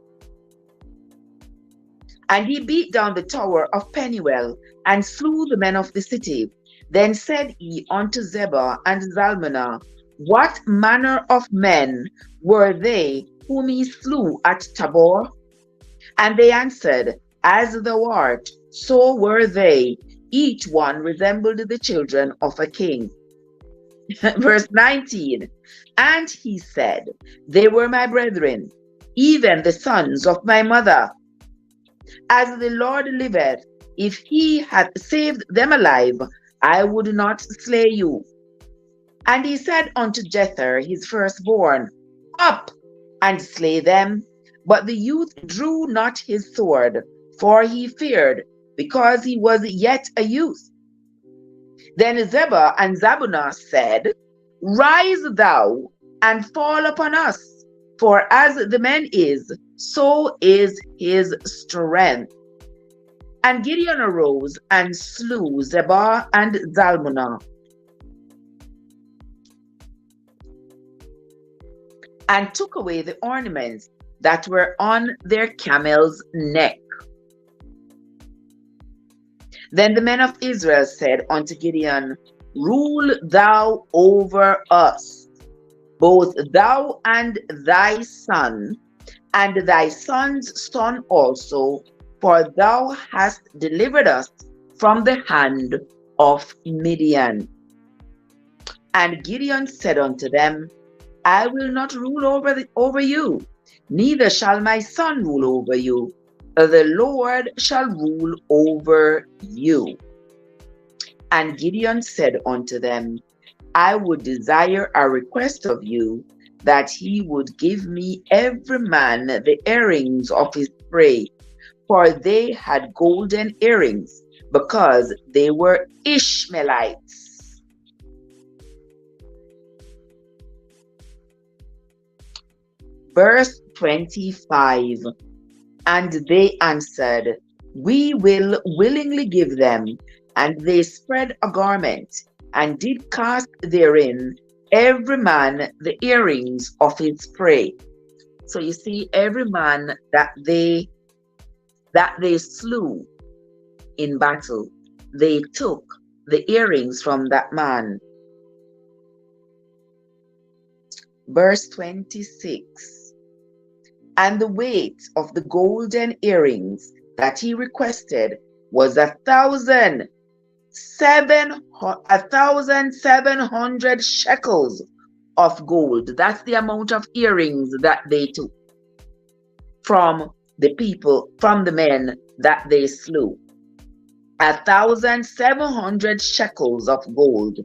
And he beat down the tower of Peniel, and slew the men of the city. Then said he unto Zebah and Zalmunna, What manner of men were they whom he slew at Tabor? And they answered, As thou art, so were they. Each one resembled the children of a king. Verse 19, And he said, They were my brethren, even the sons of my mother. As the Lord liveth, if he had saved them alive, I would not slay you. And he said unto Jether his firstborn, Up and slay them. But the youth drew not his sword, for he feared, because he was yet a youth. Then Zebah and Zalmunna said, Rise thou, and fall upon us, for as the man is, so is his strength. And Gideon arose and slew Zebah and Zalmunna, and took away the ornaments that were on their camels' neck. Then the men of Israel said unto Gideon, Rule thou over us, both thou and thy son, and thy son's son also, for thou hast delivered us from the hand of Midian. And Gideon said unto them, I will not rule over you, neither shall my son rule over you. The Lord shall rule over you. And Gideon said unto them, I would desire a request of you, that he would give me every man the earrings of his prey, for they had golden earrings, because they were Ishmaelites. Verse 25. And they answered, We will willingly give them. And they spread a garment, and did cast therein every man the earrings of his prey. So you see, every man that they slew in battle, they took the earrings from that man. Verse 26. And the weight of the golden earrings that he requested was 1,700 shekels of gold. That's the amount of earrings that they took from the people, from the men that they slew. 1,700 shekels of gold,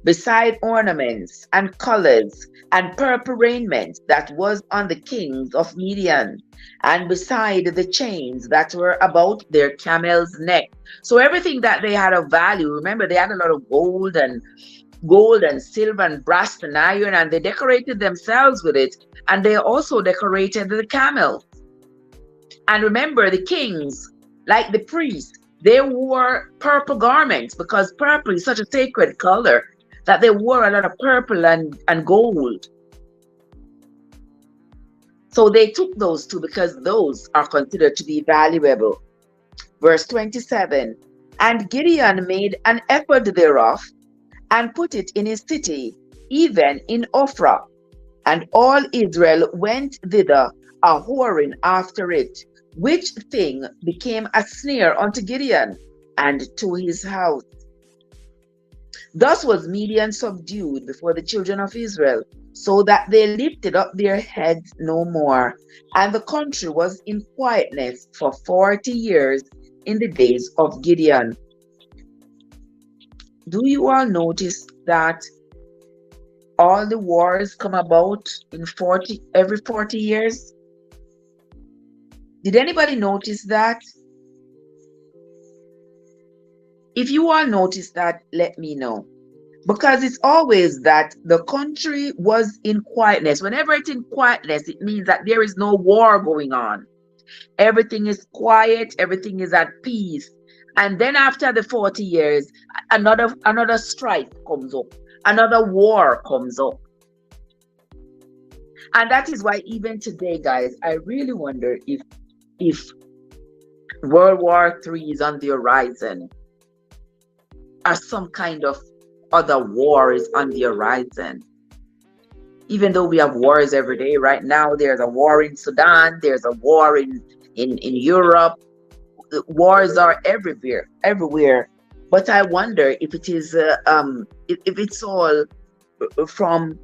beside ornaments and colors and purple raiment that was on the kings of Midian, and beside the chains that were about their camels' neck. So everything that they had of value, remember they had a lot of gold and silver and brass and iron, and they decorated themselves with it, and they also decorated the camels. And remember, the kings, like the priests, they wore purple garments, because purple is such a sacred color that they wore a lot of purple and gold. So they took those two because those are considered to be valuable. Verse 27. And Gideon made an ephod thereof, and put it in his city, even in Ophrah. And all Israel went thither a whoring after it, which thing became a snare unto Gideon and to his house. Thus was Midian subdued before the children of Israel, so that they lifted up their heads no more. And the country was in quietness for 40 years in the days of Gideon. Do you all notice that all the wars come about in every 40 years? Did anybody notice that? If you all notice that, let me know. Because it's always that the country was in quietness. Whenever it's in quietness, it means that there is no war going on. Everything is quiet, everything is at peace. And then after the 40 years, another strife comes up. Another war comes up. And that is why even today, guys, I really wonder if World War III is on the horizon, or some kind of other war is on the horizon. Even though we have wars every day, right now there's a war in Sudan, there's a war in Europe. Wars are everywhere. But I wonder if it is if it's all from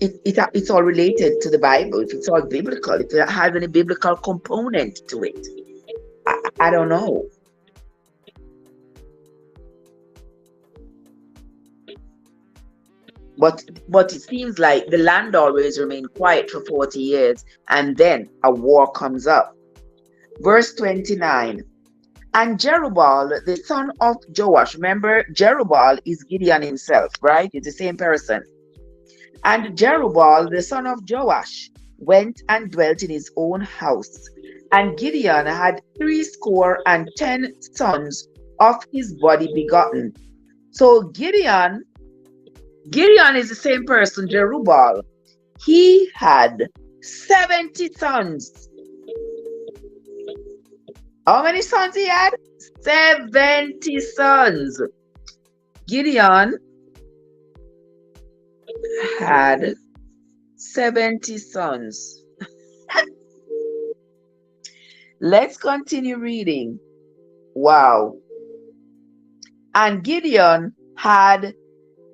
it's all related to the Bible, if it's all biblical, if it has any biblical component to it. I don't know. But it seems like the land always remained quiet for 40 years, and then a war comes up. Verse 29. And Jerubbaal, the son of Joash, remember Jerubbaal is Gideon himself, right? It's the same person. And Jerubbaal, the son of Joash, went and dwelt in his own house. And Gideon had 70 sons of his body begotten. So Gideon is the same person, Jerubbaal. He had 70 sons. How many sons he had? 70 sons. Gideon had 70 sons. Let's continue reading. Wow. And Gideon had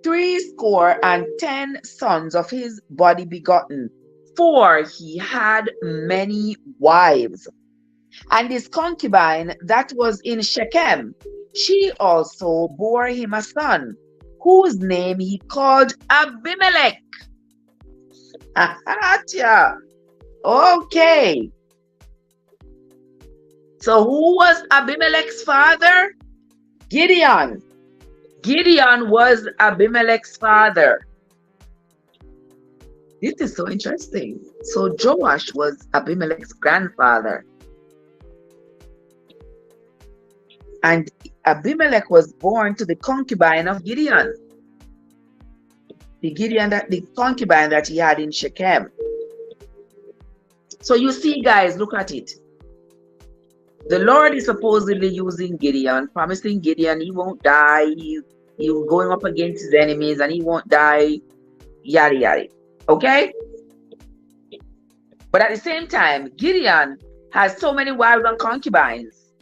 70 sons of his body begotten, for he had many wives. And his concubine that was in Shechem, she also bore him a son, whose name he called Abimelech. Okay. So who was Abimelech's father? Gideon. Gideon was Abimelech's father. This is so interesting. So Joash was Abimelech's grandfather. And Abimelech was born to the concubine of Gideon. The concubine that he had in Shechem. So you see, guys, look at it. The Lord is supposedly using Gideon, promising Gideon he won't die. He's going up against his enemies and he won't die. Yada yada. Okay? But at the same time, Gideon has so many wives and concubines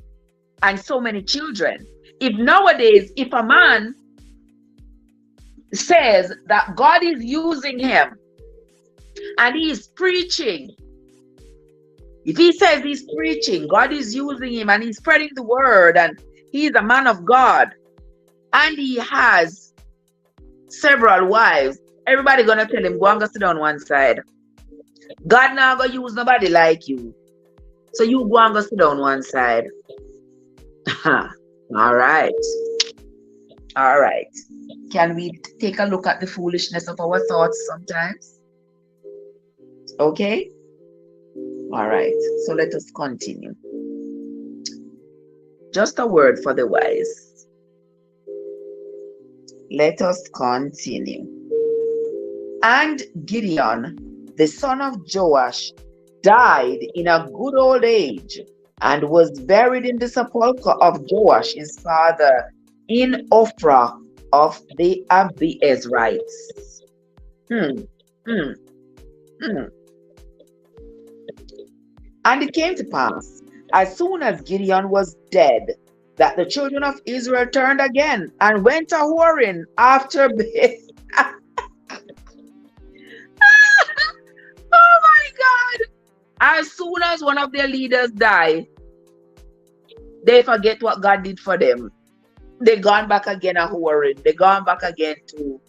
and so many children. If nowadays, if a man says that God is using him and he is preaching, if he says he's preaching, God is using him and he's spreading the word and he's a man of God and he has several wives, everybody gonna tell him, go and go sit down one side. God now gonna use nobody like you. So you go and go sit down one side. All right. All right. Can we take a look at the foolishness of our thoughts sometimes? Okay. All right. So let us continue. Just a word for the wise. Let us continue. And Gideon, the son of Joash, died in a good old age and was buried in the sepulchre of Joash his father in Ophrah of the Abiezrites. And it came to pass, as soon as Gideon was dead, that the children of Israel turned again and went a whoring after Oh my God! As soon as one of their leaders die, they forget what God did for them. They gone back again a whoring. They gone back again to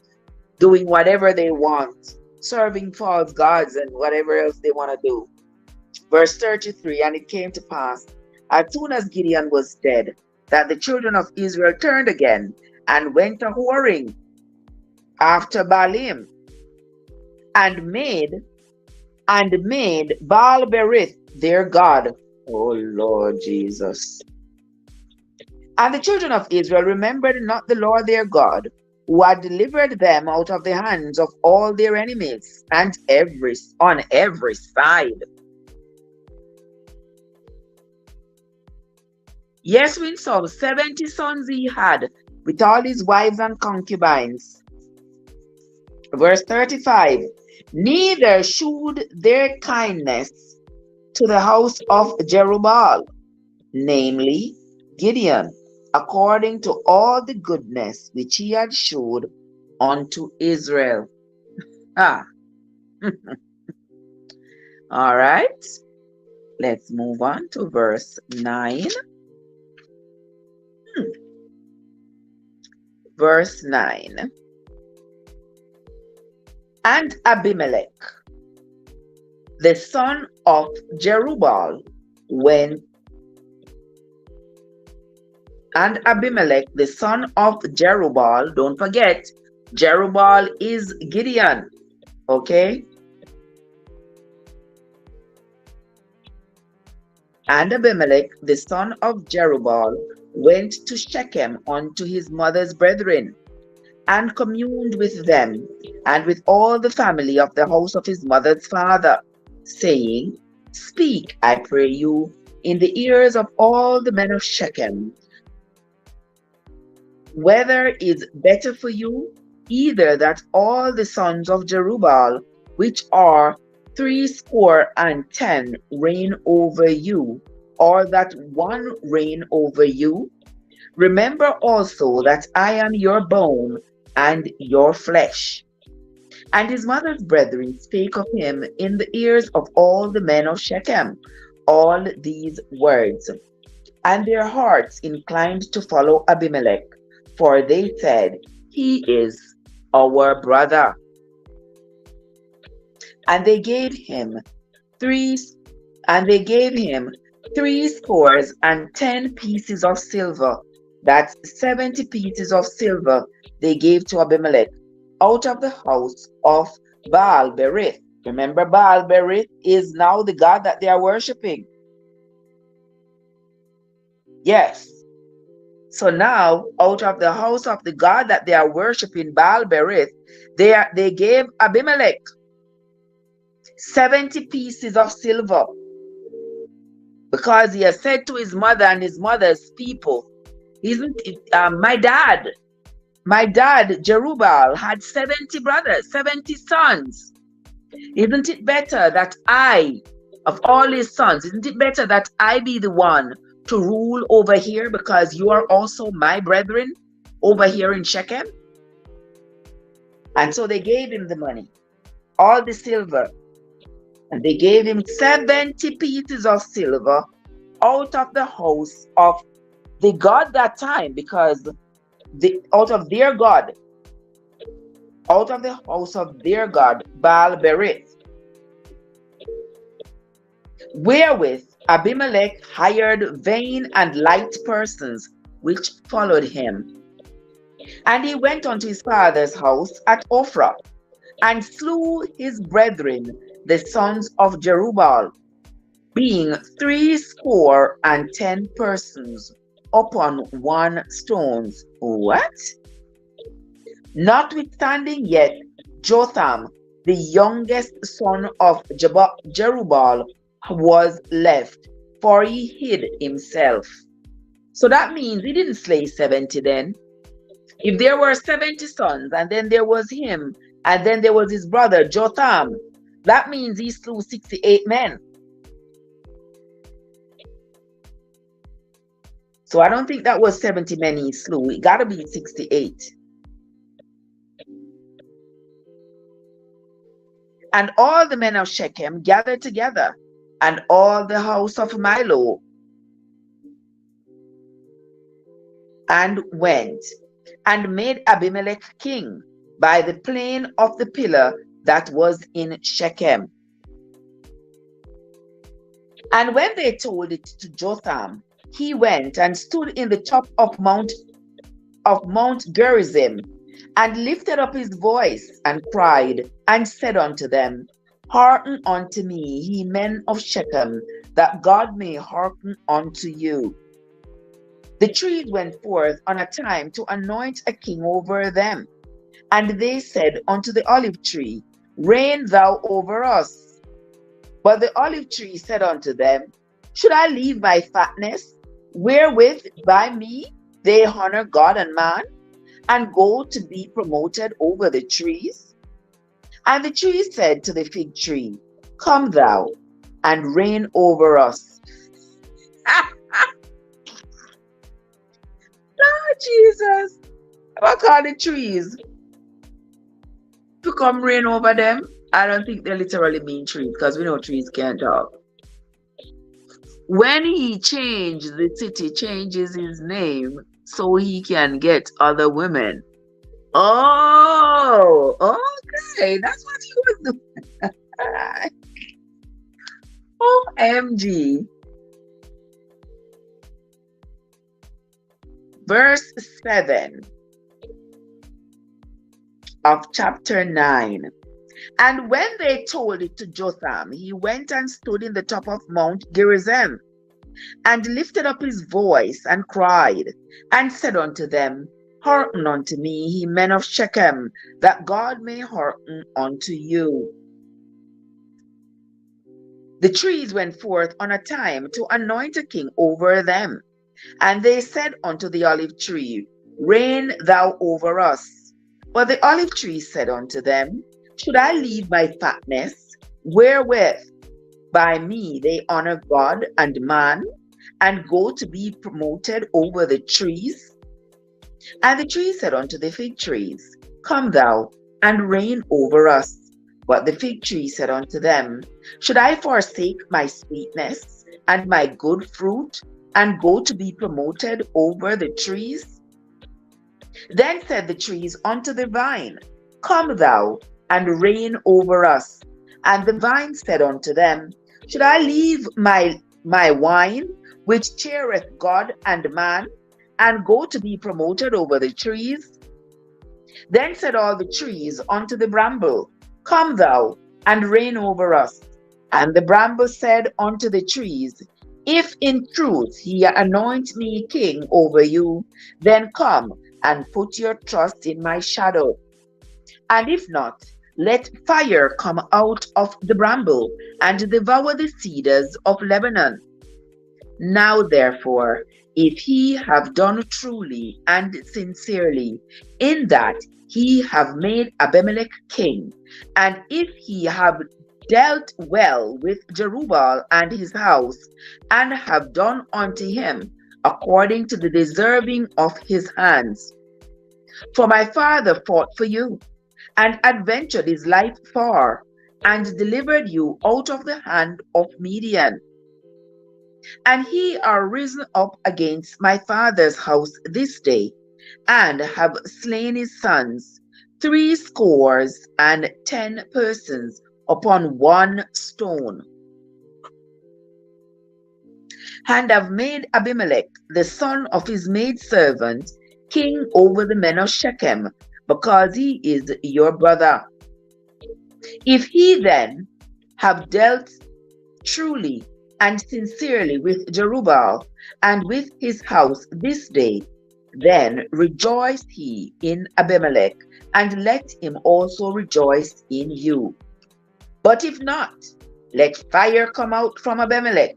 doing whatever they want, serving false gods and whatever else they want to do. Verse 33, and it came to pass, as soon as Gideon was dead, that the children of Israel turned again and went a whoring after Baalim, and made Baal-berith their god. Oh Lord Jesus. And the children of Israel remembered not the Lord their God, who had delivered them out of the hands of all their enemies, and on every side. Yes, we saw 70 sons he had, with all his wives and concubines. Verse 35, neither shewed their kindness to the house of Jerubbaal, namely Gideon, according to all the goodness which he had shewed unto Israel. All right, let's move on to verse 9. Verse 9. And Abimelech, the son of Jerubbaal, went. And Abimelech, the son of Jerubbaal, don't forget, Jerubbaal is Gideon. Okay? And Abimelech, the son of Jerubbaal, went to Shechem unto his mother's brethren, and communed with them, and with all the family of the house of his mother's father, saying, Speak, I pray you, in the ears of all the men of Shechem, whether is better for you, either that all the sons of Jerubbaal, which are 70 reign over you, or that one reign over you? Remember also that I am your bone and your flesh. And his mother's brethren spake of him in the ears of all the men of Shechem all these words. And their hearts inclined to follow Abimelech, for they said, He is our brother. And they gave him 70 pieces of silver. That's 70 pieces of silver they gave to Abimelech out of the house of Baal Berith. Remember, Baal Berith is now the god that they are worshiping. Yes. So now, out of the house of the god that they are worshiping, Baal Berith, they gave Abimelech 70 pieces of silver, because he has said to his mother and his mother's people, isn't it, my dad Jerubbaal had 70 brothers, 70 sons. Isn't it better that I, of all his sons, isn't it better that I be the one to rule over here, because you are also my brethren over here in Shechem? And so they gave him the money, all the silver, and they gave him 70 pieces of silver out of the house of the god that time, because out of the house of their god, Baal Berith, wherewith Abimelech hired vain and light persons, which followed him. And he went unto his father's house at Ophrah, and slew his brethren, the sons of Jerubbaal, being 70 persons, upon one stone. What? Notwithstanding yet, Jotham, the youngest son of Jerubbaal, was left, for he hid himself. So that means he didn't slay 70 then. If there were 70 sons, and then there was him, and then there was his brother Jotham, that means he slew 68 men. So I don't think that was 70 men he slew. It got to be 68. And all the men of Shechem gathered together, and all the house of Milo, and went and made Abimelech king by the plain of the pillar that was in Shechem. And when they told it to Jotham, he went and stood in the top of Mount Gerizim, and lifted up his voice, and cried, and said unto them, Hearken unto me, ye men of Shechem, that God may hearken unto you. The trees went forth on a time to anoint a king over them. And they said unto the olive tree, Reign thou over us. But the olive tree said unto them, Should I leave my fatness, wherewith by me they honor God and man, and go to be promoted over the trees? And the tree said to the fig tree, Come thou, and reign over us. Lord Jesus, I call the trees to come reign over them. I don't think they literally mean trees, because we know trees can't talk. When he changed the city, changes his name so he can get other women. Oh, okay. That's what he was doing. OMG. Verse 7 of chapter 9. And when they told it to Jotham, he went and stood in the top of Mount Gerizim, and lifted up his voice, and cried, and said unto them, Hearken unto me, ye men of Shechem, that God may hearken unto you. The trees went forth on a time to anoint a king over them. And they said unto the olive tree, Reign thou over us. But the olive tree said unto them, Should I leave my fatness, wherewith by me they honor God and man, and go to be promoted over the trees? And the tree said unto the fig trees, Come thou and reign over us. But the fig tree said unto them, Should I forsake my sweetness and my good fruit, and go to be promoted over the trees? Then said the trees unto the vine, Come thou and reign over us. And the vine said unto them, Should I leave my wine, which cheereth God and man, and go to be promoted over the trees? Then said all the trees unto the bramble, Come thou and reign over us. And the bramble said unto the trees, If in truth ye anoint me king over you, then come and put your trust in my shadow. And if not, let fire come out of the bramble and devour the cedars of Lebanon. Now therefore, if he have done truly and sincerely, in that he have made Abimelech king, and if he have dealt well with Jerubbaal and his house, and have done unto him according to the deserving of his hands. For my father fought for you, and adventured his life far, and delivered you out of the hand of Midian. And he are risen up against my father's house this day, and have slain his sons, 70 persons upon one stone, and have made Abimelech, the son of his maidservant, king over the men of Shechem, because he is your brother. If he then have dealt truly and sincerely with Jerubbaal and with his house this day, then rejoice he in Abimelech, and let him also rejoice in you. But if not, let fire come out from Abimelech,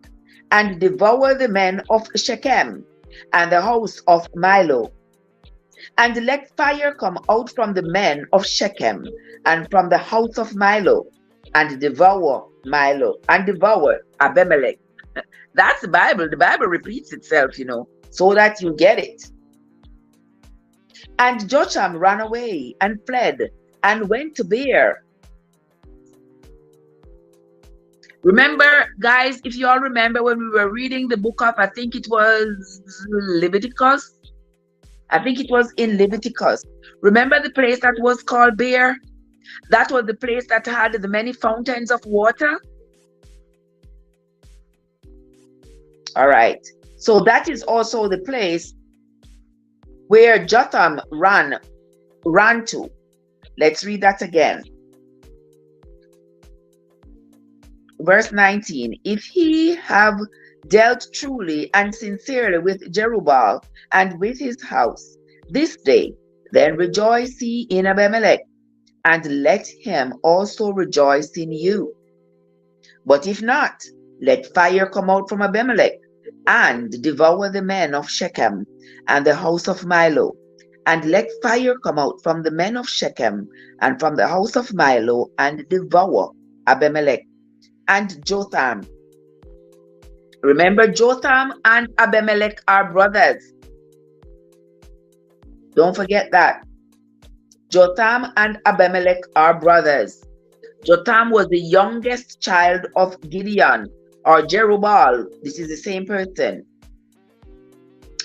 and devour the men of Shechem, and the house of Milo. And let fire come out from the men of Shechem, and from the house of Milo, and devour Milo, and devour Abimelech. That's the Bible. The Bible repeats itself, so that you get it. And Jotham ran away and fled, and went to Beer. Remember, guys, if you all remember when we were reading the book of, I think it was Leviticus. I think it was in Leviticus. Remember the place that was called Beer? That was the place that had the many fountains of water. All right. So that is also the place where Jotham ran to. Let's read that again. Verse 19. If he have dealt truly and sincerely with Jerubbaal and with his house this day, then rejoice ye in Abimelech, and let him also rejoice in you. But if not, let fire come out from Abimelech, and devour the men of Shechem, and the house of Milo. And let fire come out from the men of Shechem, and from the house of Milo, and devour Abimelech. And Jotham. Remember, Jotham and Abimelech are brothers. Don't forget that. Jotham and Abimelech are brothers. Jotham was the youngest child of Gideon, or Jerubbaal. This is the same person.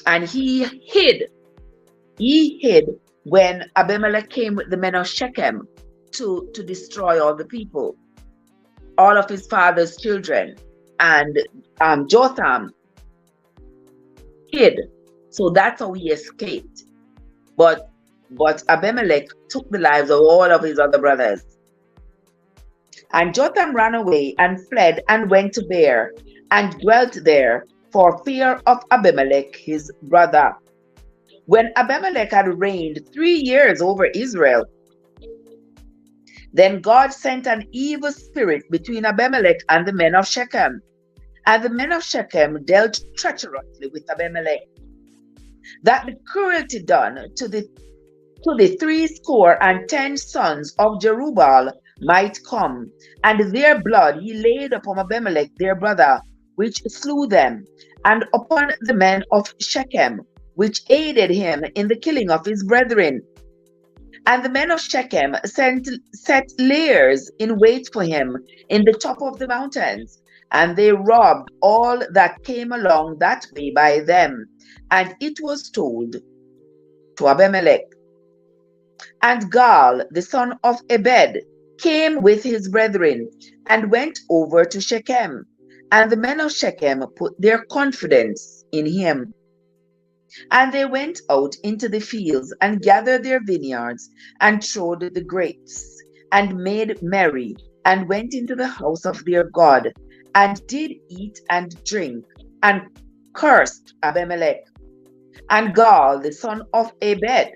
And he hid when Abimelech came with the men of Shechem to destroy all the people, all of his father's children. And Jotham hid. So that's how he escaped. But Abimelech took the lives of all of his other brothers. And Jotham ran away and fled and went to Beer, and dwelt there for fear of Abimelech his brother. When Abimelech had reigned 3 years over Israel, Then God sent an evil spirit between Abimelech and the men of Shechem. And the men of Shechem dealt treacherously with Abimelech, that the cruelty done to the 70 sons of Jerubbaal might come, and their blood he laid upon Abimelech their brother, which slew them, and upon the men of Shechem, which aided him in the killing of his brethren. And the men of Shechem set lairs in wait for him in the top of the mountains, and they robbed all that came along that way by them. And it was told to Abimelech. And Gaal, the son of Ebed, came with his brethren, and went over to Shechem. And the men of Shechem put their confidence in him. And they went out into the fields, and gathered their vineyards, and trod the grapes, and made merry, and went into the house of their God, and did eat and drink, and cursed Abimelech. And Gaal, the son of Ebed,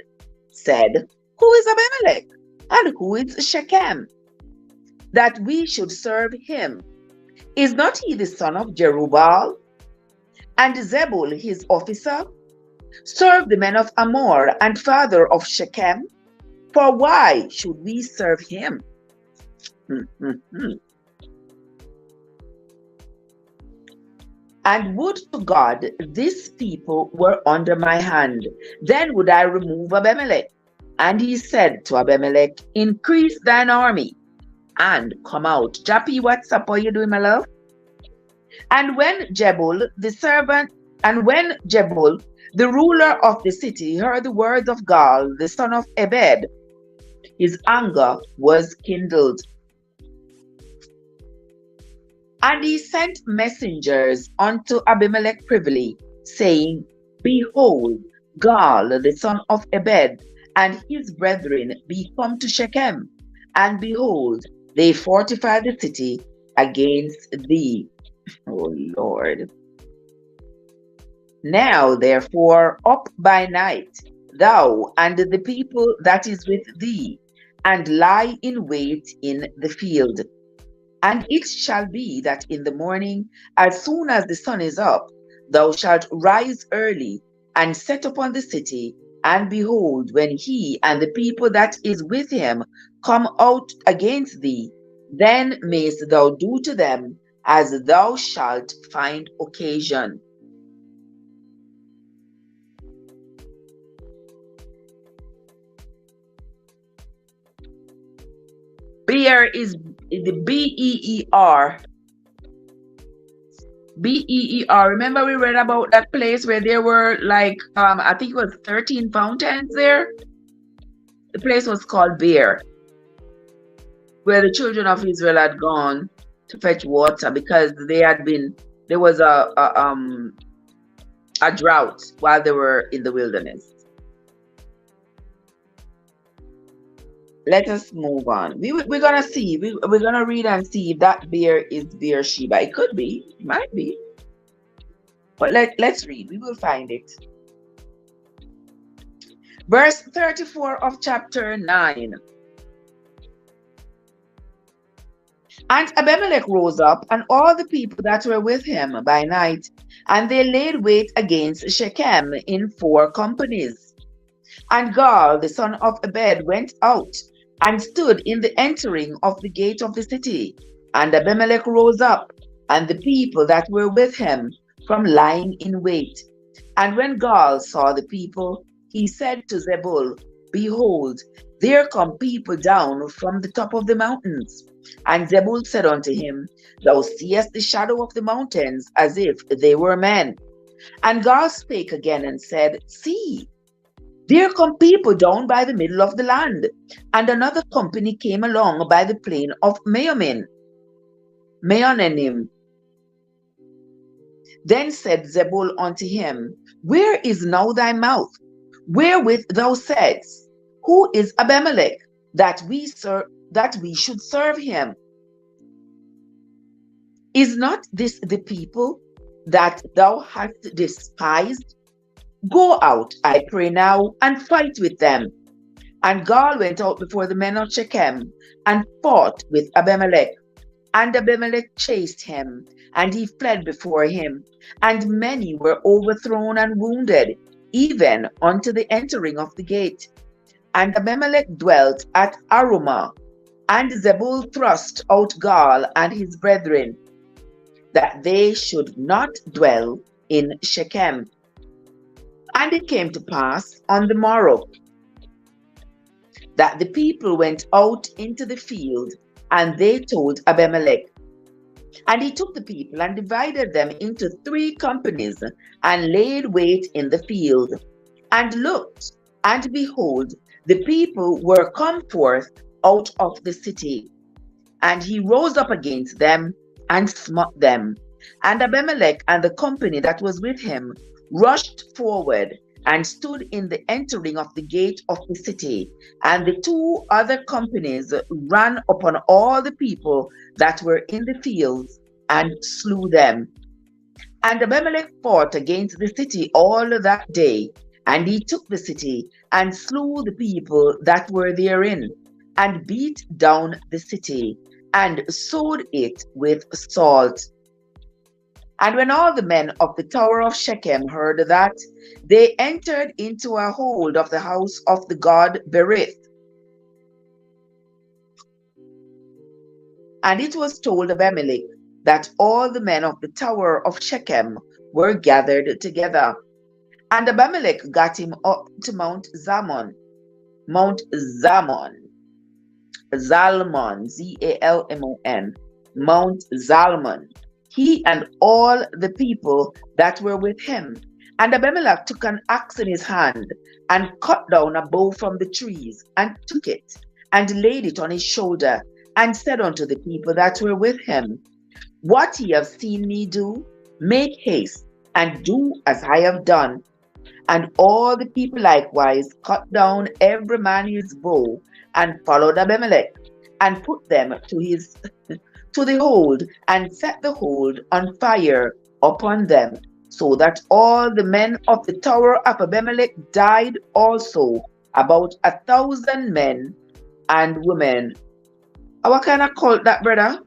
said, Who is Abimelech, and who is Shechem, that we should serve him? Is not he the son of Jerubbaal? And Zebul his officer? Serve the men of Amor, and father of Shechem? For why should we serve him? And would to God this people were under my hand, then would I remove Abimelech. And he said to Abimelech, Increase thine army, and come out. Jappy, what's up? How you doing, my love? And when Jebul, the ruler of the city, heard the words of Gaal, the son of Ebed, his anger was kindled. And he sent messengers unto Abimelech privily, saying, Behold, Gaal, the son of Ebed, and his brethren be come to Shechem, and behold, they fortify the city against thee. O Lord. Now therefore up by night, thou and the people that is with thee, and lie in wait in the field. And it shall be that in the morning, as soon as the sun is up, thou shalt rise early, and set upon the city, and behold, when he and the people that is with him come out against thee, then mayst thou do to them as thou shalt find occasion. Beer is the B-E-E-R. B-E-E-R. Remember we read about that place where there were like, I think it was 13 fountains there? The place was called Beer, where the children of Israel had gone to fetch water because there was a drought while they were in the wilderness. Let us move on. We're gonna see. We're gonna read and see if that beer is Beersheba. It could be. It might be. But let's read. We will find it. Verse 34 of chapter 9. And Abimelech rose up, and all the people that were with him by night, and they laid wait against Shechem in 4 companies. And Gaal, the son of Ebed, went out and stood in the entering of the gate of the city. And Abimelech rose up, and the people that were with him, from lying in wait. And when Gaal saw the people, he said to Zebul, Behold, there come people down from the top of the mountains. And Zebul said unto him, Thou seest the shadow of the mountains, as if they were men. And Gaal spake again and said, See, there come people down by the middle of the land. And another company came along by the plain of Meonim. Then said Zebul unto him, Where is now thy mouth, wherewith thou saidst, Who is Abimelech, that we should serve him? Is not this the people that thou hast despised? Go out, I pray now, and fight with them. And Gaal went out before the men of Shechem and fought with Abimelech. And Abimelech chased him, and he fled before him. And many were overthrown and wounded, even unto the entering of the gate. And Abimelech dwelt at Arumah, and Zebul thrust out Gaal and his brethren, that they should not dwell in Shechem. And it came to pass on the morrow that the people went out into the field, and they told Abimelech. And he took the people and divided them into 3 companies, and laid wait in the field, and looked, and behold, the people were come forth out of the city. And he rose up against them, and smote them. And Abimelech and the company that was with him rushed forward, and stood in the entering of the gate of the city. And the 2 other companies ran upon all the people that were in the fields, and slew them. And Abimelech fought against the city all that day, and he took the city, and slew the people that were therein, and beat down the city, and sowed it with salt. And when all the men of the tower of Shechem heard that, they entered into a hold of the house of the god Berith. And it was told Abimelech that all the men of the tower of Shechem were gathered together. And Abimelech got him up to Mount Zalmon, Zalmon, Z-A-L-M-O-N, Mount Zalmon, he and all the people that were with him. And Abimelech took an axe in his hand, and cut down a bough from the trees, and took it, and laid it on his shoulder, and said unto the people that were with him, What ye have seen me do, make haste, and do as I have done. And all the people likewise cut down every man his bow, and followed Abimelech, and put them to the hold, and set the hold on fire upon them, so that all the men of the tower of Abimelech died also, about 1,000 men and women. What kind of cult that, brother?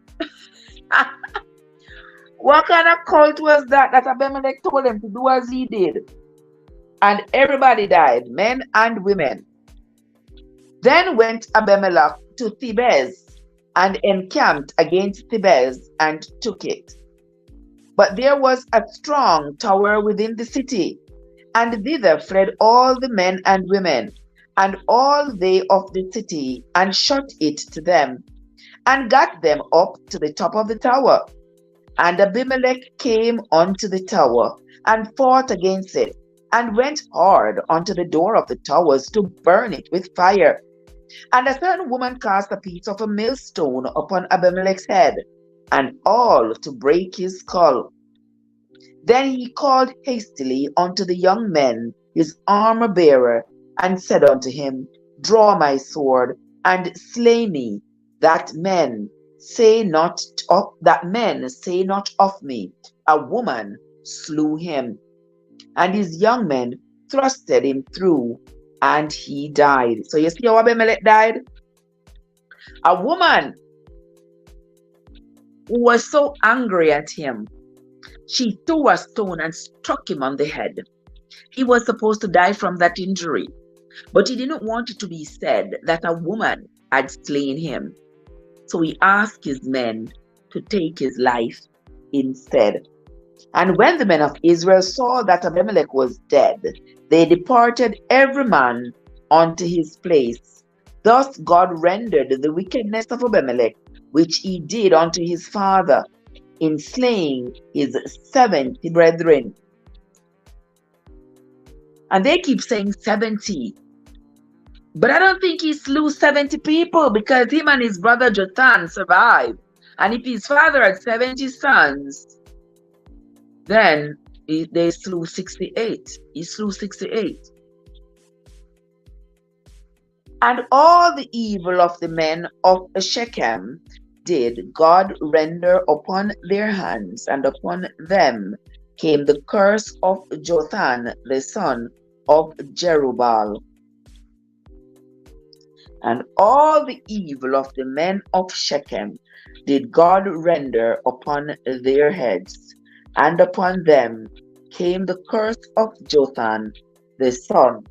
What kind of cult was that Abimelech told them to do as he did? And everybody died, men and women. Then went Abimelech to Thebez, and encamped against Thebez, and took it. But there was a strong tower within the city, and thither fled all the men and women, and all they of the city, and shut it to them, and got them up to the top of the tower. And Abimelech came unto the tower, and fought against it, and went hard unto the door of the towers to burn it with fire. And a certain woman cast a piece of a millstone upon Abimelech's head, and all to break his skull. Then he called hastily unto the young men, his armor-bearer, and said unto him, Draw my sword, and slay me, that men say not of me, a woman slew him. And his young men thrusted him through, and he died. So you see how Abimelech died? A woman who was so angry at him, she threw a stone and struck him on the head. He was supposed to die from that injury, but he didn't want it to be said that a woman had slain him. So he asked his men to take his life instead. And when the men of Israel saw that Abimelech was dead, they departed every man unto his place. Thus God rendered the wickedness of Abimelech, which he did unto his father, in slaying his 70 brethren. And they keep saying 70. But I don't think he slew 70 people, because him and his brother Jotham survived. And if his father had 70 sons, then they slew 68. He slew 68. And all the evil of the men of Shechem did God render upon their hands, and upon them came the curse of Jotham, the son of Jerubbaal. And all the evil of the men of Shechem did God render upon their heads, and upon them came the curse of Jotham, the son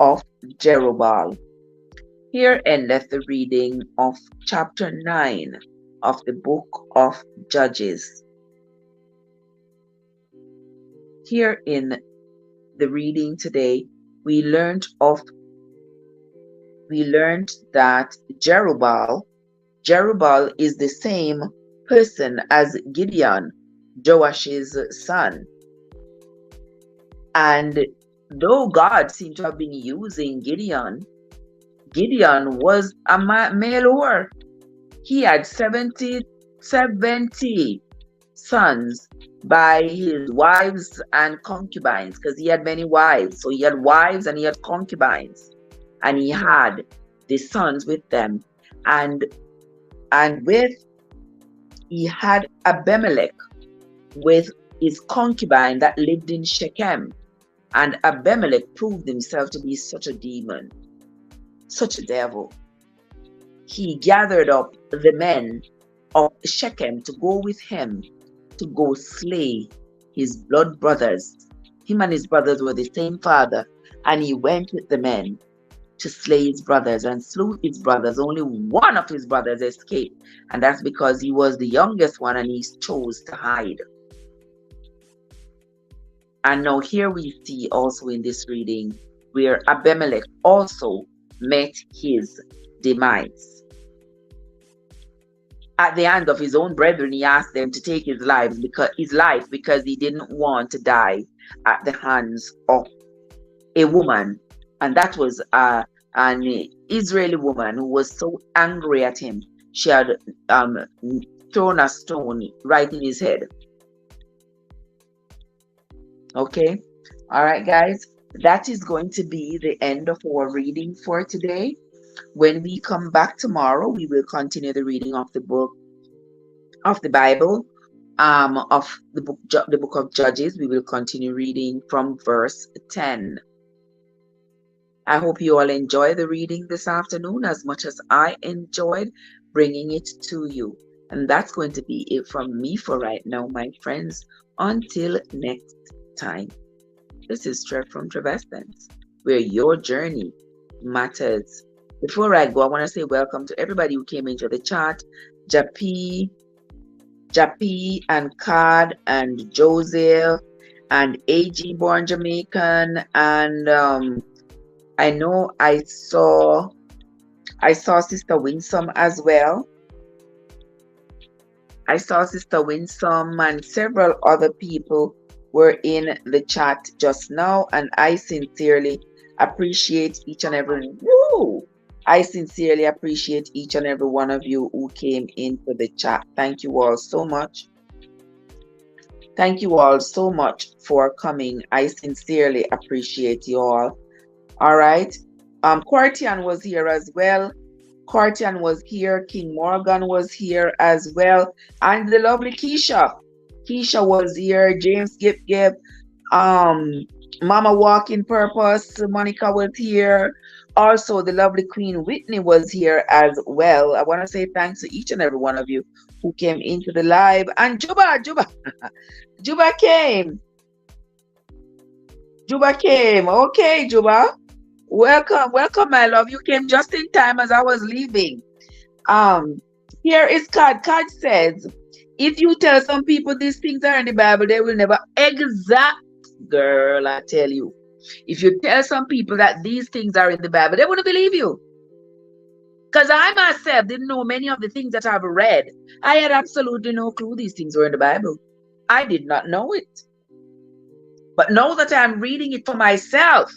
of Jerubbaal. Here endeth the reading of chapter 9 of the book of Judges. Here in the reading today, we learned that Jerubbaal is the same person as Gideon, Joash's son. And though God seemed to have been using Gideon was a male whore. He had 70 sons by his wives and concubines, because he had many wives. So he had wives and he had concubines, and he had the sons with them, and he had Abimelech with his concubine that lived in Shechem. And Abimelech proved himself to be such a demon, such a devil. He gathered up the men of Shechem to go with him to go slay his blood brothers. Him and his brothers were the same father, and he went with the men to slay his brothers and slew his brothers. Only one of his brothers escaped, and that's because he was the youngest one and he chose to hide. And now here we see also in this reading where Abimelech also met his demise. At the hand of his own brethren, he asked them to take his life because he didn't want to die at the hands of a woman. And that was an Israeli woman who was so angry at him. She had thrown a stone right in his head. Okay, all right, guys, that is going to be the end of our reading for today. When we come back tomorrow, we will continue the reading of the book of the Bible, of the book of Judges. We will continue reading from verse 10. I hope you all enjoy the reading this afternoon as much as I enjoyed bringing it to you. And that's going to be it from me for right now, my friends. Until next time. This is Trev from Trevessence, where your journey matters. Before I go, I want to say welcome to everybody who came into the chat. Japi and Card and Joseph and AG Born Jamaican, and I know I saw Sister Winsome as well. I saw Sister Winsome and several other people were in the chat just now, and I sincerely appreciate each and every one of you who came into the chat. Thank you all so much. Thank you all so much for coming. I sincerely appreciate you all. All right. Quartian was here as well. Quartian was here. King Morgan was here as well. And the lovely Cashapp. Keisha was here. James Gip. Mama Walking Purpose. Monica was here. Also, the lovely Queen Whitney was here as well. I want to say thanks to each and every one of you who came into the live. And Juba came. Okay, Juba. Welcome, my love. You came just in time as I was leaving. Here is Card. Card says, if you tell some people these things are in the Bible, they will never. Girl, I tell you. If you tell some people that these things are in the Bible, they wouldn't believe you. Because I myself didn't know many of the things that I've read. I had absolutely no clue these things were in the Bible. I did not know it. But now that I'm reading it for myself,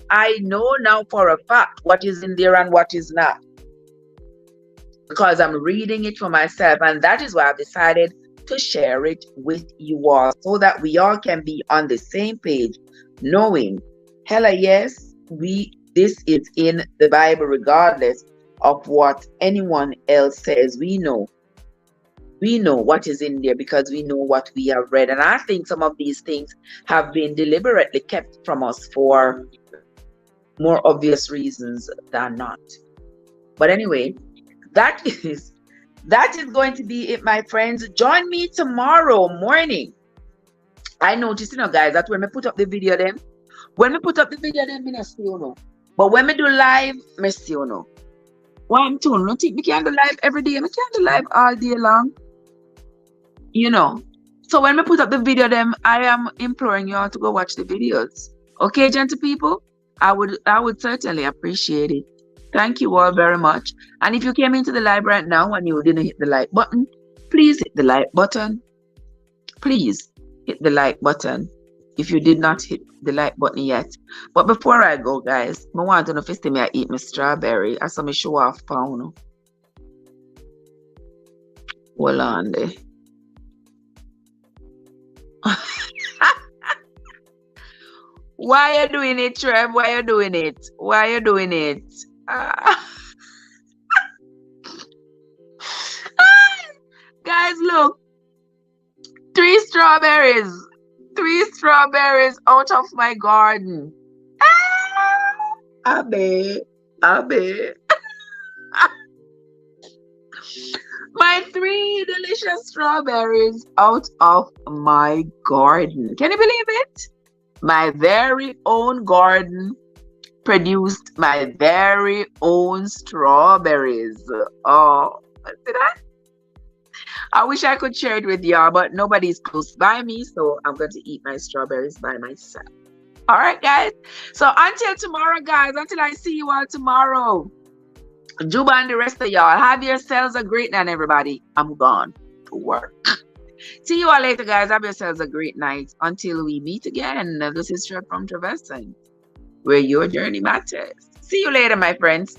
I know now for a fact what is in there and what is not. Because I'm reading it for myself, and that is why I've decided to share it with you all, so that we all can be on the same page, knowing, hella yes, this is in the Bible, regardless of what anyone else says. We know what is in there because we know what we have read. And I think some of these things have been deliberately kept from us for more obvious reasons than not. But anyway, that is going to be it, my friends. Join me tomorrow morning. I noticed, guys, that when I put up the video then, me not see you know. But when me do live, me see you know. Why I'm told, no think me can do live every day. Me can do live all day long. So when me put up the video then, I am imploring you all to go watch the videos. Okay, gentle people? I would certainly appreciate it. Thank you all very much. And if you came into the live right now and you didn't hit the like button, please hit the like button. Please hit the like button if you did not hit the like button yet. But before I go, guys, I want to know if I eat my strawberry. I saw me show off pound. Hold on there. Why are you doing it, Trev? Why are you doing it? Why are you doing it? Guys, look. 3 strawberries. 3 strawberries out of my garden. Abe. My 3 delicious strawberries out of my garden. Can you believe it? My very own garden produced my very own strawberries. Oh, see that? I wish I could share it with y'all, but nobody's close by me, so I'm going to eat my strawberries by myself. All right, guys. So until tomorrow, guys, until I see you all tomorrow, Juba and the rest of y'all, have yourselves a great night, everybody. I'm gone to work. See you all later, guys. Have yourselves a great night. Until we meet again. This is Trev from Trevessence, where your journey matters. See you later, my friends.